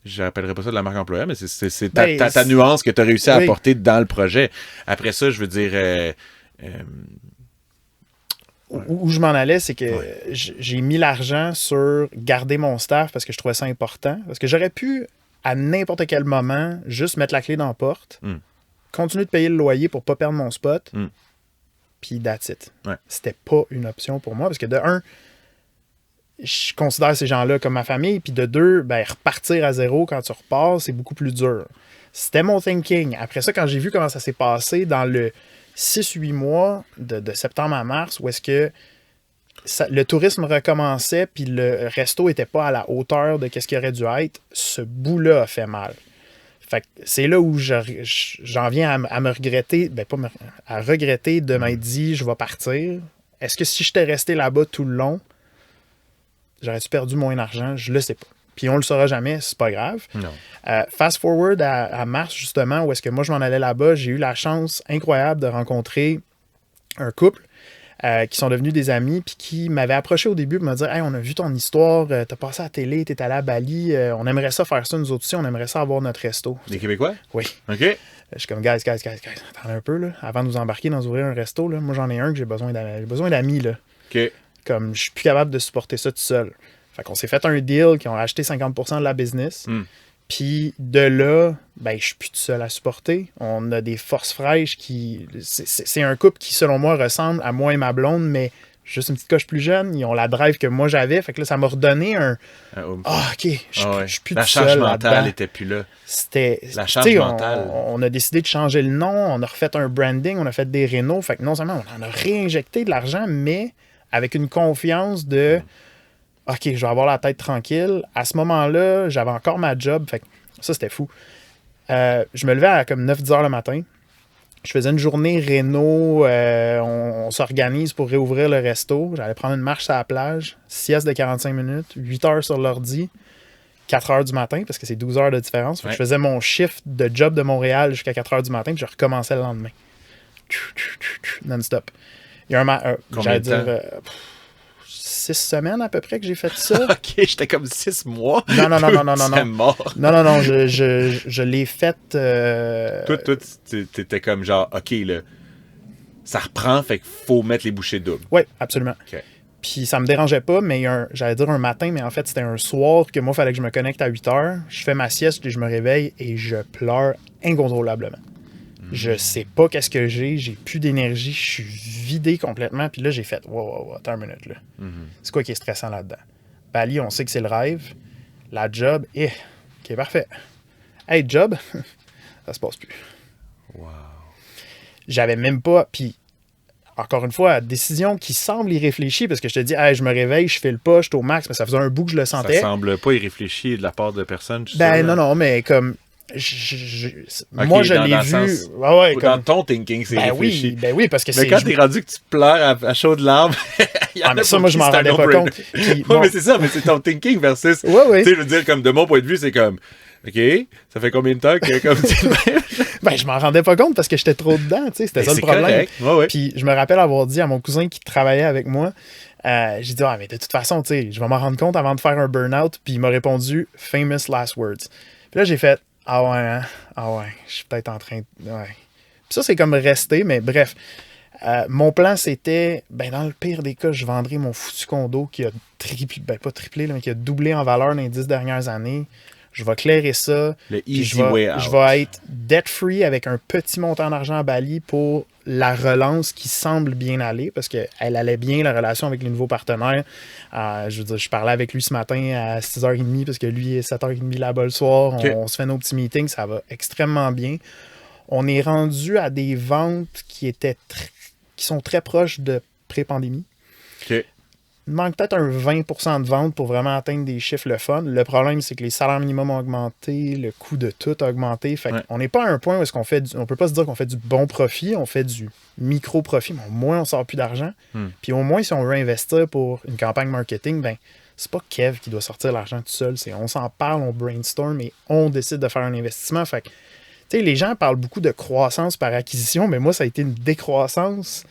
Je rappellerai pas ça de la marque employeur, mais c'est ta nuance que tu as réussi à apporter dans le projet. Après ça, je veux dire...
Où je m'en allais, c'est que j'ai mis l'argent sur garder mon staff parce que je trouvais ça important. Parce que j'aurais pu, à n'importe quel moment, juste mettre la clé dans la porte, continuer de payer le loyer pour pas perdre mon spot, puis that's it. C'était pas une option pour moi, parce que de un, je considère ces gens-là comme ma famille, puis de deux, ben, repartir à zéro quand tu repars, c'est beaucoup plus dur. C'était mon thinking. Après ça, quand j'ai vu comment ça s'est passé dans le 6-8 mois de septembre à mars, où est-ce que le tourisme recommençait, puis le resto était pas à la hauteur de ce qu'il aurait dû être, ce bout-là a fait mal. Fait que c'est là où j'en viens à me regretter, à regretter de m'être dit, je vais partir. Est-ce que si j'étais resté là-bas tout le long, j'aurais-tu perdu moins d'argent? Je le sais pas. Puis on le saura jamais, c'est pas grave.
Non.
Fast forward à mars, justement, où est-ce que moi je m'en allais là-bas, j'ai eu la chance incroyable de rencontrer un couple qui sont devenus des amis, puis qui m'avaient approché au début pour me dire « Hey, on a vu ton histoire, t'as passé à la télé, t'es allé à Bali, on aimerait ça faire ça nous autres aussi, on aimerait ça avoir notre resto. »
Des Québécois?
Oui.
OK.
Je suis comme « Guys, attendez un peu, là, avant de nous embarquer dans ouvrir un resto, là, moi j'en ai un que j'ai besoin d'amis, là.
OK.
Comme je suis plus capable de supporter ça tout seul. » Fait qu'on s'est fait un deal qui ont acheté 50% de la business. Puis de là, ben, je suis plus tout seul à supporter. On a des forces fraîches qui... C'est un couple qui, selon moi, ressemble à moi et ma blonde, mais juste une petite coche plus jeune. Ils ont la drive que moi j'avais. Fait que là, ça m'a redonné un... OK, je suis plus tout seul.
La charge mentale n'était plus là.
C'était...
La charge mentale.
On a décidé de changer le nom. On a refait un branding. On a fait des rénos. Fait que non seulement on en a réinjecté de l'argent, mais avec une confiance de OK, je vais avoir la tête tranquille. À ce moment-là, j'avais encore ma job. Fait que ça, c'était fou. Je me levais à comme 9-10 heures le matin. Je faisais une journée réno. On s'organise pour réouvrir le resto. J'allais prendre une marche sur la plage. Sieste de 45 minutes. 8 heures sur l'ordi. 4 heures du matin, parce que c'est 12 heures de différence. Fait que je faisais mon shift de job de Montréal jusqu'à 4 heures du matin, puis je recommençais le lendemain. Non-stop. Il y a j'allais dire 6 semaines à peu près que j'ai fait ça.
OK, j'étais comme 6 mois.
Non.
C'est mort.
Non, je l'ai fait...
Toi, t'étais comme genre, OK, là, ça reprend, fait qu'il faut mettre les bouchées doubles.
Oui, absolument.
OK.
Puis ça me dérangeait pas, mais j'allais dire un matin, mais en fait, c'était un soir que moi, il fallait que je me connecte à 8 heures. Je fais ma sieste et je me réveille et je pleure incontrôlablement. Je sais pas qu'est-ce que j'ai plus d'énergie, je suis vidé complètement. Puis là, j'ai fait, wow, attends une minute, là. C'est quoi qui est stressant là-dedans? Bali, on sait que c'est le rêve. La job, OK, parfait. Hey, job, ça se passe plus.
Wow.
J'avais même pas, puis encore une fois, décision qui semble irréfléchie, parce que je te dis, hey, je me réveille, je file pas, je suis au max, mais ça faisait un bout que je le sentais.
Ça semble pas irréfléchi de la part de personne.
Non, mais comme... moi, je l'ai vu...
Ouais, dans ton thinking, c'est réfléchi.
Ben oui, parce que
mais quand t'es rendu que tu pleures à chaudes larmes...
mais ça, moi, je m'en rendais pas compte.
Oui, mais c'est ça, mais c'est ton thinking versus...
Ouais.
Tu sais, je veux dire, comme de mon point de vue, c'est comme... OK, ça fait combien de temps que comme
ben, je m'en rendais pas compte parce que j'étais trop dedans, tu sais, c'était ça le problème.
Ouais.
Puis je me rappelle avoir dit à mon cousin qui travaillait avec moi, j'ai dit, mais de toute façon, tu sais, je vais m'en rendre compte avant de faire un burn-out. Puis il m'a répondu, famous last words. Puis là, j'ai fait, ouais, je suis peut-être en train de... Ouais. Puis ça, c'est comme resté, mais bref. Mon plan, c'était, dans le pire des cas, je vendrais mon foutu condo qui a triplé, pas triplé, là, mais qui a doublé en valeur dans les 10 dernières années. Je vais clairer ça.
Le easy way out.
Je vais être debt-free avec un petit montant d'argent à Bali pour la relance qui semble bien aller, parce qu'elle allait bien, la relation avec les nouveaux partenaires. Je veux dire, je parlais avec lui ce matin à 6h30, parce que lui est 7h30 là-bas le soir. Okay. On se fait nos petits meetings, ça va extrêmement bien. On est rendu à des ventes qui sont très proches de pré-pandémie.
OK.
Il manque peut-être un 20% de vente pour vraiment atteindre des chiffres le fun. Le problème, c'est que les salaires minimums ont augmenté, le coût de tout a augmenté. Fait qu'on n'est pas à un point où on peut pas se dire qu'on fait du bon profit, on fait du micro-profit, mais au moins on sort plus d'argent. Puis au moins, si on veut investir pour une campagne marketing, c'est pas Kev qui doit sortir l'argent tout seul. On s'en parle, on brainstorm et on décide de faire un investissement. Fait que, tu sais, les gens parlent beaucoup de croissance par acquisition, mais moi, ça a été une décroissance.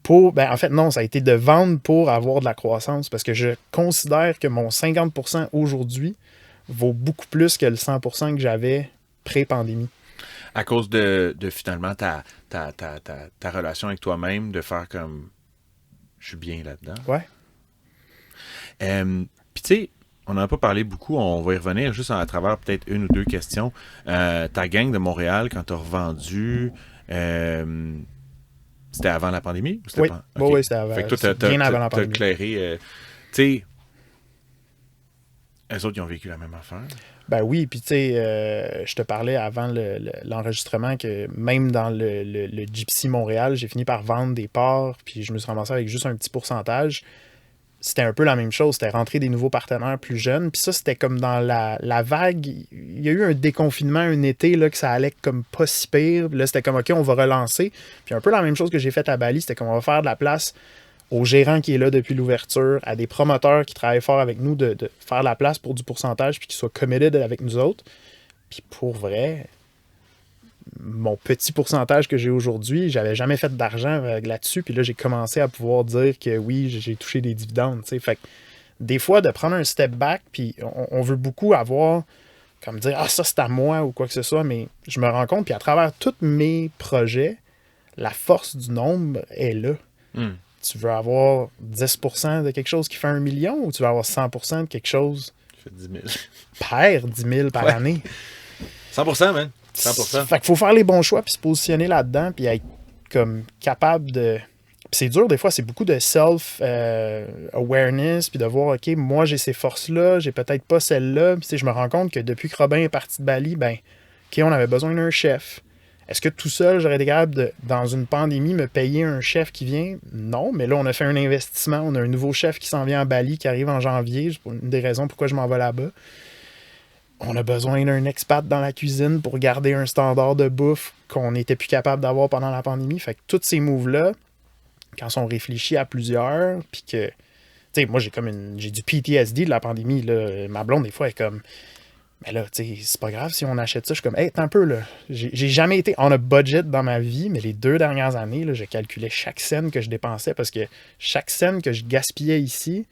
En fait, non, ça a été de vendre pour avoir de la croissance, parce que je considère que mon 50% aujourd'hui vaut beaucoup plus que le 100% que j'avais pré-pandémie.
À cause de finalement ta relation avec toi-même, de faire comme je suis bien là-dedans.
Ouais.
Puis tu sais, on n'en a pas parlé beaucoup, on va y revenir juste à travers peut-être une ou deux questions. Ta gang de Montréal, quand tu as revendu... C'était avant la pandémie? Ou
oui,
okay.
Oui, c'était avant,
fait que toi,
bien avant la pandémie.
Tu as éclairé. Tu sais, eux autres, ils ont vécu la même affaire.
Ben oui, puis tu sais, je te parlais avant l'enregistrement que même dans le Gypsy Montréal, j'ai fini par vendre des parts, puis je me suis ramassé avec juste un petit pourcentage. C'était un peu la même chose. C'était rentrer des nouveaux partenaires plus jeunes. Puis ça, c'était comme dans la vague. Il y a eu un déconfinement un été là, que ça allait comme pas si pire. Puis là, c'était comme, OK, on va relancer. Puis un peu la même chose que j'ai fait à Bali, c'était qu'on va faire de la place au gérant qui est là depuis l'ouverture, à des promoteurs qui travaillent fort avec nous, de faire de la place pour du pourcentage puis qui soient committed avec nous autres. Puis pour vrai... mon petit pourcentage que j'ai aujourd'hui, j'avais jamais fait d'argent là-dessus, puis là, j'ai commencé à pouvoir dire que oui, j'ai touché des dividendes, tu sais. Fait que des fois, de prendre un step back, puis on veut beaucoup avoir, comme dire, ça, c'est à moi, ou quoi que ce soit, mais je me rends compte, puis à travers tous mes projets, la force du nombre est là. Tu veux avoir 10% de quelque chose qui fait 1 million, ou tu veux avoir 100% de quelque chose
qui fait 10 000.
Perd 10 000 par année.
100%, man. 100%.
Fait qu'il faut faire les bons choix puis se positionner là-dedans puis être comme capable de... Puis c'est dur des fois, c'est beaucoup de self-awareness puis de voir, OK, moi j'ai ces forces-là, j'ai peut-être pas celles-là. Puis je me rends compte que depuis que Robin est parti de Bali, OK, on avait besoin d'un chef. Est-ce que tout seul, j'aurais été capable de, dans une pandémie, me payer un chef qui vient? Non, mais là, on a fait un investissement. On a un nouveau chef qui s'en vient à Bali, qui arrive en janvier. C'est une des raisons pourquoi je m'en vais là-bas. On a besoin d'un expat dans la cuisine pour garder un standard de bouffe qu'on n'était plus capable d'avoir pendant la pandémie. Fait que tous ces moves-là, quand on réfléchit à plusieurs, puis que, tu sais, moi, j'ai du PTSD de la pandémie, là. Ma blonde, des fois, elle est comme, mais là, tu sais, c'est pas grave si on achète ça. Je suis comme, hey, attends un peu, là. J'ai jamais été on a budget dans ma vie, mais les 2 dernières années, là, je calculais chaque scène que je dépensais parce que chaque scène que je gaspillais ici,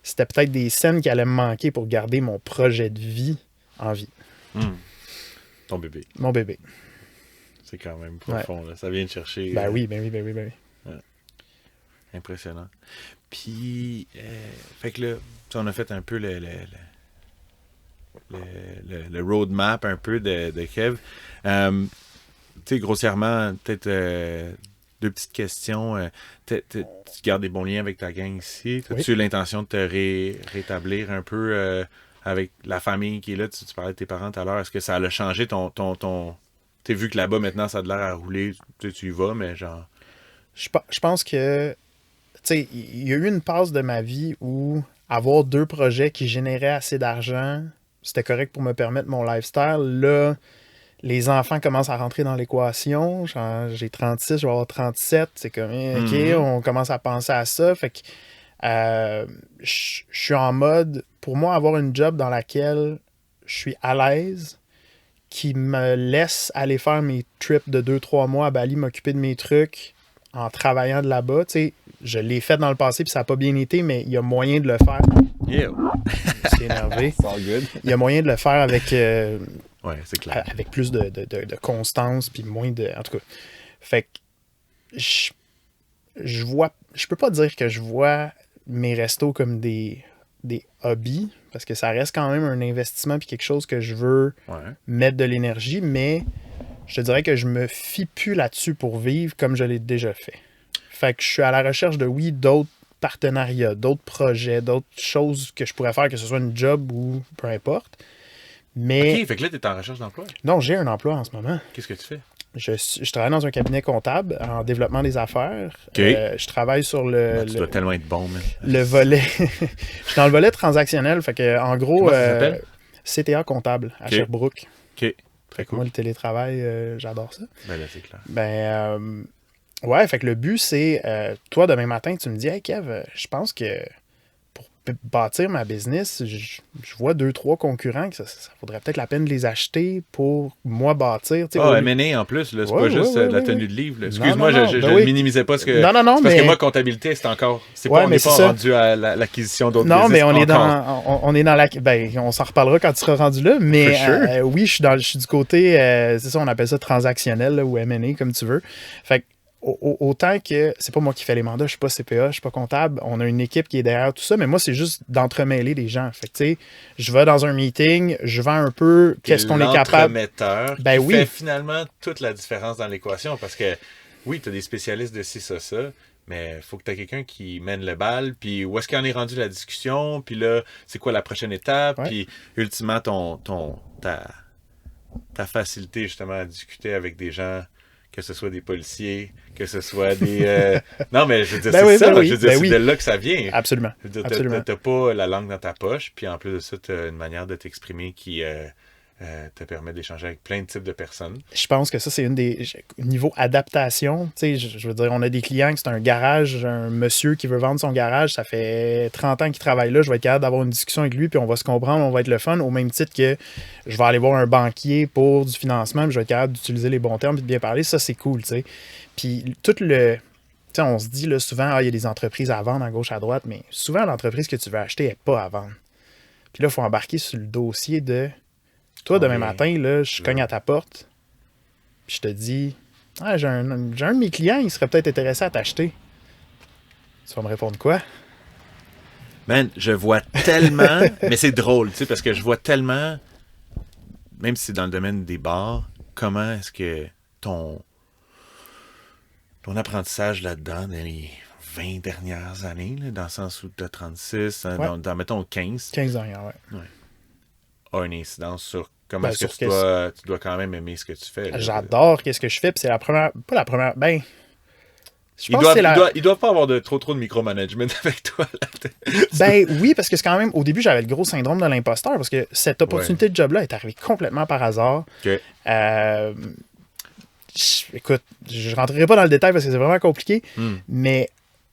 c'était peut-être des scènes qui allaient me manquer pour garder mon projet de vie en vie.
Ton bébé.
Mon bébé.
C'est quand même profond, là. Ça vient de chercher.
Ben oui.
Ouais. Impressionnant. Puis, fait que là, on a fait un peu le roadmap un peu de Kev. Tu sais, grossièrement, peut-être 2 petites questions. Tu gardes des bons liens avec ta gang ici. As-tu l'intention de te rétablir un peu avec la famille qui est là? Tu parlais de tes parents tout à l'heure. Est-ce que ça a changé ton... T'as vu que là-bas, maintenant, ça a de l'air à rouler. Tu y vas, mais genre...
Je pense que... Tu sais, il y a eu une passe de ma vie où avoir 2 projets qui généraient assez d'argent, c'était correct pour me permettre mon lifestyle. Là, les enfants commencent à rentrer dans l'équation. Genre, j'ai 36, je vais avoir 37. C'est comme, OK, on commence à penser à ça. Fait que je suis en mode, pour moi, avoir une job dans laquelle je suis à l'aise, qui me laisse aller faire mes trips de 2-3 mois à Bali, m'occuper de mes trucs en travaillant de là-bas. Tu sais, je l'ai fait dans le passé puis ça n'a pas bien été, mais il y a moyen de le faire.
Yeah.
Je suis énervé. Il y a moyen de le faire avec,
c'est clair.
avec plus de constance puis moins de... En tout cas, fait que je vois... Je peux pas dire que je vois mes restos comme des hobbies, parce que ça reste quand même un investissement puis quelque chose que je veux mettre de l'énergie, mais je te dirais que je me fie plus là-dessus pour vivre comme je l'ai déjà fait. Fait que je suis à la recherche de, d'autres partenariats, d'autres projets, d'autres choses que je pourrais faire, que ce soit une job ou peu importe. Mais...
OK, fait que là, tu es en recherche d'emploi?
Non, j'ai un emploi en ce moment.
Qu'est-ce que tu fais?
Je travaille dans un cabinet comptable en développement des affaires.
Okay.
Je travaille sur le...
tu dois tellement être bon, man.
Le volet... je suis dans le volet transactionnel. Fait que, en gros,
comment ça s'appelle?
CTA comptable à Sherbrooke.
OK. Très cool.
Moi, le télétravail, j'adore ça.
Ben là, c'est clair.
Ouais, fait que le but, c'est... toi, demain matin, tu me dis, « Hey, Kev, je pense que pour bâtir ma business, je vois 2-3 concurrents que ça vaudrait peut-être la peine de les acheter pour moi bâtir. »
M&A en plus, là, c'est pas juste la tenue de livre. Excuse-moi, je ne minimisais pas ce que...
Non,
parce que moi, comptabilité, c'est encore... on n'est pas rendu à l'acquisition d'autres business.
Non, mais on est dans la... Ben, on s'en reparlera quand tu seras rendu là, mais oui, je suis du côté... c'est ça, on appelle ça transactionnel là, ou M&A, comme tu veux. Fait que autant que c'est pas moi qui fais les mandats, je suis pas CPA, je suis pas comptable, on a une équipe qui est derrière tout ça, mais moi, c'est juste d'entremêler les gens. Fait que, tu sais, je vais dans un meeting, je vends un peu qu'est-ce qu'on est capable.
L'entremetteur qui fait finalement toute la différence dans l'équation, parce que, oui, tu as des spécialistes de ci, ça, mais il faut que tu aies quelqu'un qui mène le bal, puis où est-ce qu'on est rendu la discussion, puis là, c'est quoi la prochaine étape, puis ultimement, ta facilité, justement, à discuter avec des gens, que ce soit des policiers, que ce soit des... Non, mais je veux dire, c'est de là que ça vient.
Absolument.
T'as pas la langue dans ta poche, puis en plus de ça, t'as une manière de t'exprimer qui te permet d'échanger avec plein de types de personnes.
Je pense que ça, c'est une des... Niveau adaptation, tu sais, je veux dire, on a des clients que c'est un garage, un monsieur qui veut vendre son garage, ça fait 30 ans qu'il travaille là, je vais être capable d'avoir une discussion avec lui, puis on va se comprendre, on va être le fun, au même titre que je vais aller voir un banquier pour du financement, puis je vais être capable d'utiliser les bons termes et de bien parler, ça, c'est cool, tu sais. Puis tout le... Tu sais, on se dit là, souvent, il y a des entreprises à vendre à gauche, à droite, mais souvent, l'entreprise que tu veux acheter n'est pas à vendre. Puis là, il faut embarquer sur le dossier de... Toi, demain matin, là, je cogne à ta porte, puis je te dis, j'ai un de mes clients, il serait peut-être intéressé à t'acheter. Tu vas me répondre quoi?
Man, je vois tellement, mais c'est drôle, tu sais, parce que je vois tellement, même si c'est dans le domaine des bars, comment est-ce que ton apprentissage là-dedans, dans les 20 dernières années, là, dans le sens où tu as 36, dans, mettons, 15.
15 ans, ouais.
A une incidence sur Comment
Ben,
est-ce que
sur
tu dois quand même aimer ce que tu fais? Là?
J'adore qu'est-ce que je fais, puis c'est la première... Pas la première... Ben, je
Ils
pense que
doivent,
c'est la...
ils doivent pas avoir trop de micromanagement avec toi. Là.
Ben oui, parce que c'est quand même... Au début, j'avais le gros syndrome de l'imposteur, parce que cette
Ouais.
opportunité de job-là est arrivée complètement par hasard.
OK.
Écoute, je rentrerai pas dans le détail parce que c'est vraiment compliqué,
Hmm.
mais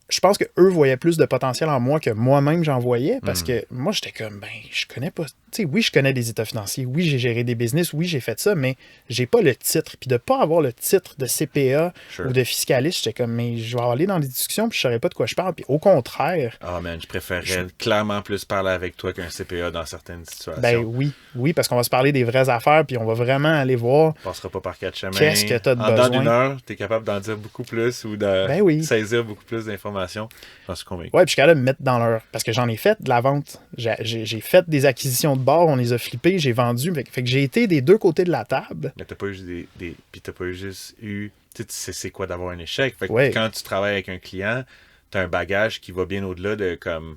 je pense qu'eux voyaient plus de potentiel en moi que moi-même j'en voyais, parce que moi, j'étais comme, ben, je connais pas... Tu sais, oui, je connais les états financiers, oui, j'ai géré des business, oui, j'ai fait ça, mais j'ai pas le titre. Puis de pas avoir le titre de CPA
Sure.
ou de fiscaliste, j'étais comme, mais je vais aller dans des discussions puis je saurais pas de quoi je parle. Puis au contraire,
Ah, man, je préférerais clairement plus parler avec toi qu'un CPA dans certaines situations.
ben oui, parce qu'on va se parler des vraies affaires puis on va vraiment aller voir...
On passera pas par quatre chemins.
Qu'est-ce que t'as de
En dedans
besoin?
d'une heure, tu es capable d'en dire beaucoup plus ou de
Ben oui.
saisir beaucoup plus d'informations. J'en suis convaincu.
Ouais, puis je suis capable de me mettre dans leur... Parce que j'en ai fait de la vente. J'ai fait des acquisitions de bars, on les a flippés, j'ai vendu. Fait que j'ai été des deux côtés de la table.
Mais t'as pas eu puis t'as pas juste eu... Tu sais c'est quoi d'avoir un échec. Fait que
Ouais.
quand tu travailles avec un client, t'as un bagage qui va bien au-delà de comme...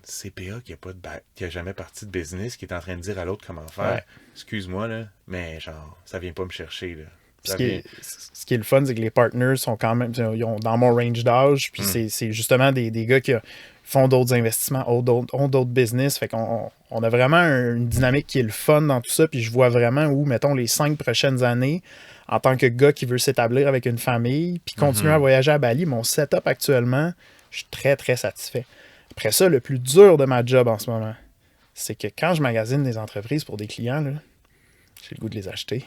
CPA qui a jamais parti de business, qui est en train de dire à l'autre comment faire.
Ouais.
Excuse-moi, là, mais genre, ça vient pas me chercher, là.
Puis
Ça
ce qui est le fun, c'est que les partners sont quand même... Ils ont dans mon range d'âge, puis c'est justement des gars qui font d'autres investissements, ont d'autres business. Fait qu'on on a vraiment une dynamique qui est le fun dans tout ça. Puis je vois vraiment où, mettons, les 5 prochaines années, en tant que gars qui veut s'établir avec une famille, puis continuer à voyager à Bali, mon setup actuellement, je suis très, très satisfait. Après ça, le plus dur de ma job en ce moment, c'est que quand je magasine des entreprises pour des clients, là, j'ai le goût de les acheter.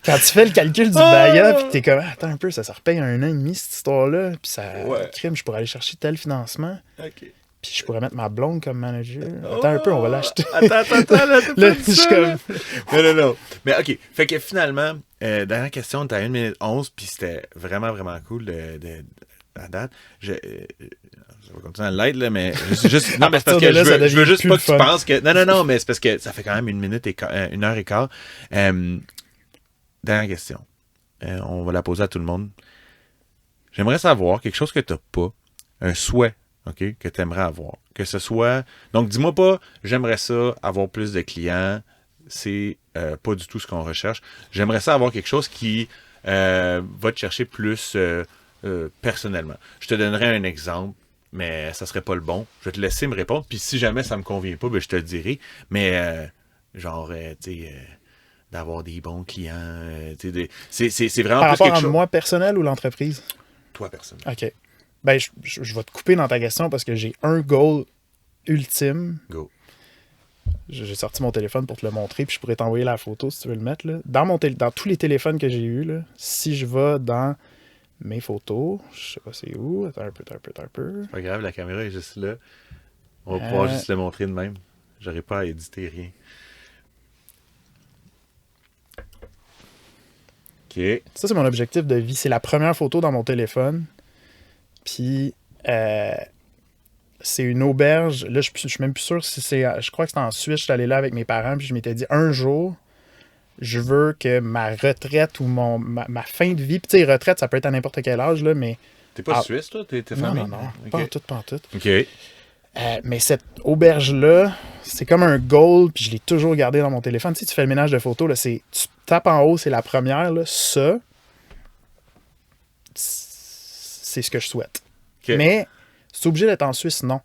Quand tu fais le calcul du BAYA, puis t'es comme, attends un peu, ça repaye 1 an et demi cette histoire-là, puis ça crime, je pourrais aller chercher tel financement,
OK.
puis je pourrais mettre ma blonde comme manager. Attends un peu, on va l'acheter.
Attends, là,
Là, je suis comme...
Non. Mais OK, fait que finalement, dernière question, t'as 1 minute 11, puis c'était vraiment, vraiment cool à date. Je vais continuer à l'être, là, mais juste non, mais c'est parce que je veux juste pas que tu penses que... Non, mais c'est parce que ça fait quand même 1 heure et quart. Dernière question. On va la poser à tout le monde. J'aimerais savoir quelque chose que tu n'as pas, un souhait, OK, que tu aimerais avoir. Que ce soit... Donc, dis-moi pas, j'aimerais ça, avoir plus de clients. C'est pas du tout ce qu'on recherche. J'aimerais ça avoir quelque chose qui va te chercher plus personnellement. Je te donnerai un exemple, mais ça serait pas le bon. Je vais te laisser me répondre, puis si jamais ça me convient pas, ben, je te le dirai. Mais, genre, tu sais... d'avoir des bons clients. C'est vraiment
Par
plus
rapport
quelque
à
chose.
moi personnel ou l'entreprise?
Toi, personne.
OK. Ben, je vais te couper dans ta question parce que j'ai un goal ultime.
Go.
J'ai sorti mon téléphone pour te le montrer, puis je pourrais t'envoyer la photo si tu veux le mettre. Là. Dans tous les téléphones que j'ai eus, là, si je vais dans mes photos, je sais pas c'est où, attends un peu.
C'est pas grave, la caméra est juste là. On va pouvoir juste le montrer de même. J'aurais pas à éditer rien. OK.
Ça, c'est mon objectif de vie. C'est la première photo dans mon téléphone. Puis, c'est une auberge. Là, je suis même plus sûr si c'est... Je crois que c'était en Suisse. Je suis allé là avec mes parents. Puis je m'étais dit, un jour, je veux que ma retraite ou ma fin de vie... Puis, tu sais, retraite, ça peut être à n'importe quel âge, là, mais...
T'es pas suisse, toi? T'es famille?
Non.
Okay.
Pas en tout.
OK.
Mais cette auberge-là, c'est comme un goal, puis je l'ai toujours gardé dans mon téléphone. Tu sais, tu fais le ménage de photos, là, tu tapes en haut, c'est la première, là, ça, c'est ce que je souhaite.
Okay.
Mais, c'est obligé d'être en Suisse, non.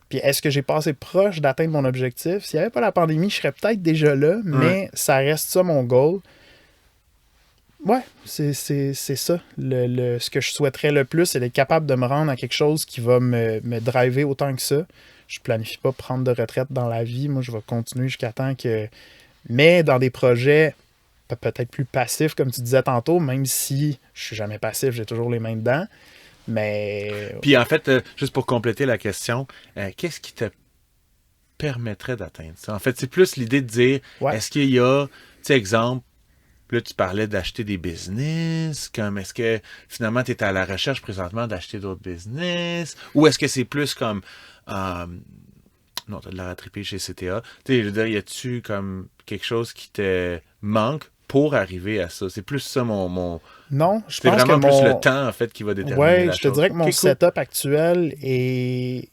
Puis est-ce que j'ai passé proche d'atteindre mon objectif? S'il n'y avait pas la pandémie, je serais peut-être déjà là, mais ça reste ça mon goal. Ouais, c'est ça. Ce que je souhaiterais le plus, c'est d'être capable de me rendre à quelque chose qui va me driver autant que ça. Je planifie pas prendre de retraite dans la vie. Moi, je vais continuer jusqu'à temps que... Mais dans des projets peut-être plus passifs, comme tu disais tantôt, même si je suis jamais passif, j'ai toujours les mains dedans. Mais...
Puis en fait, juste pour compléter la question, qu'est-ce qui te permettrait d'atteindre ça? En fait, c'est plus l'idée de dire, est-ce qu'il y a, tu sais, exemple, là, tu parlais d'acheter des business, comme est-ce que finalement tu es à la recherche présentement d'acheter d'autres business, ou est-ce que c'est plus comme non, tu as de la rattrapée chez CTA. Tu sais, je veux dire, y a-tu comme quelque chose qui te manque pour arriver à ça? C'est plus ça mon...
Non, je
c'est
pense
vraiment
que
plus le temps en fait qui va déterminer la chose.
je te dirais que mon setup actuel est...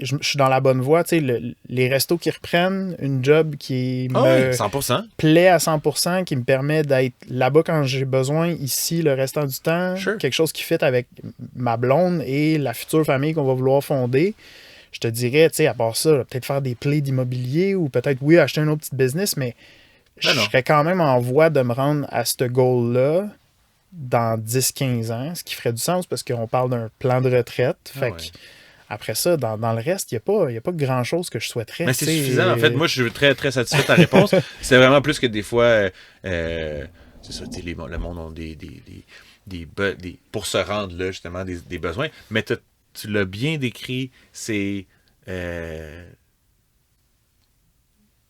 je suis dans la bonne voie. Les restos qui reprennent, une job qui
Ah
me
oui, 100%.
plaît à 100%, qui me permet d'être là-bas quand j'ai besoin, ici le restant du temps.
Sure.
Quelque chose qui fit avec ma blonde et la future famille qu'on va vouloir fonder. Je te dirais, à part ça, peut-être faire des plays d'immobilier ou peut-être, oui, acheter un autre petit business, mais je
non.
serais quand même en voie de me rendre à ce goal-là dans 10-15 ans, ce qui ferait du sens parce qu'on parle d'un plan de retraite. Fait que, après ça, dans le reste, il n'y a pas grand-chose que je souhaiterais.
Mais c'est suffisant. En fait, moi, je suis très, très satisfait de ta réponse. C'est vraiment plus que des fois, c'est ça, le monde a pour se rendre là, justement, des besoins. Mais tu l'as bien décrit, c'est...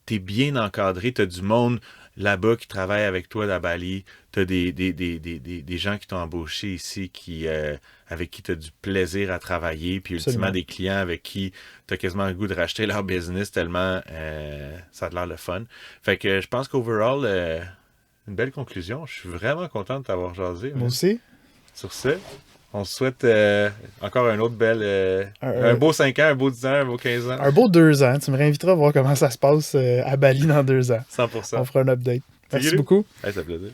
t'es bien encadré, t'as du monde là-bas qui travaille avec toi à Bali, t'as des gens qui t'ont embauché ici avec qui t'as du plaisir à travailler, puis ultimement des clients avec qui t'as quasiment le goût de racheter leur business tellement ça a l'air le fun. Fait que je pense qu'overall, une belle conclusion. Je suis vraiment content de t'avoir jasé.
Moi aussi.
Sur ce, on se souhaite encore un autre un beau 5 ans, un beau 10 ans, un beau 15 ans.
Un beau 2 ans. Tu me réinviteras à voir comment ça se passe à Bali dans 2 ans.
100%.
On fera un update. Merci beaucoup.
Ça fait plaisir.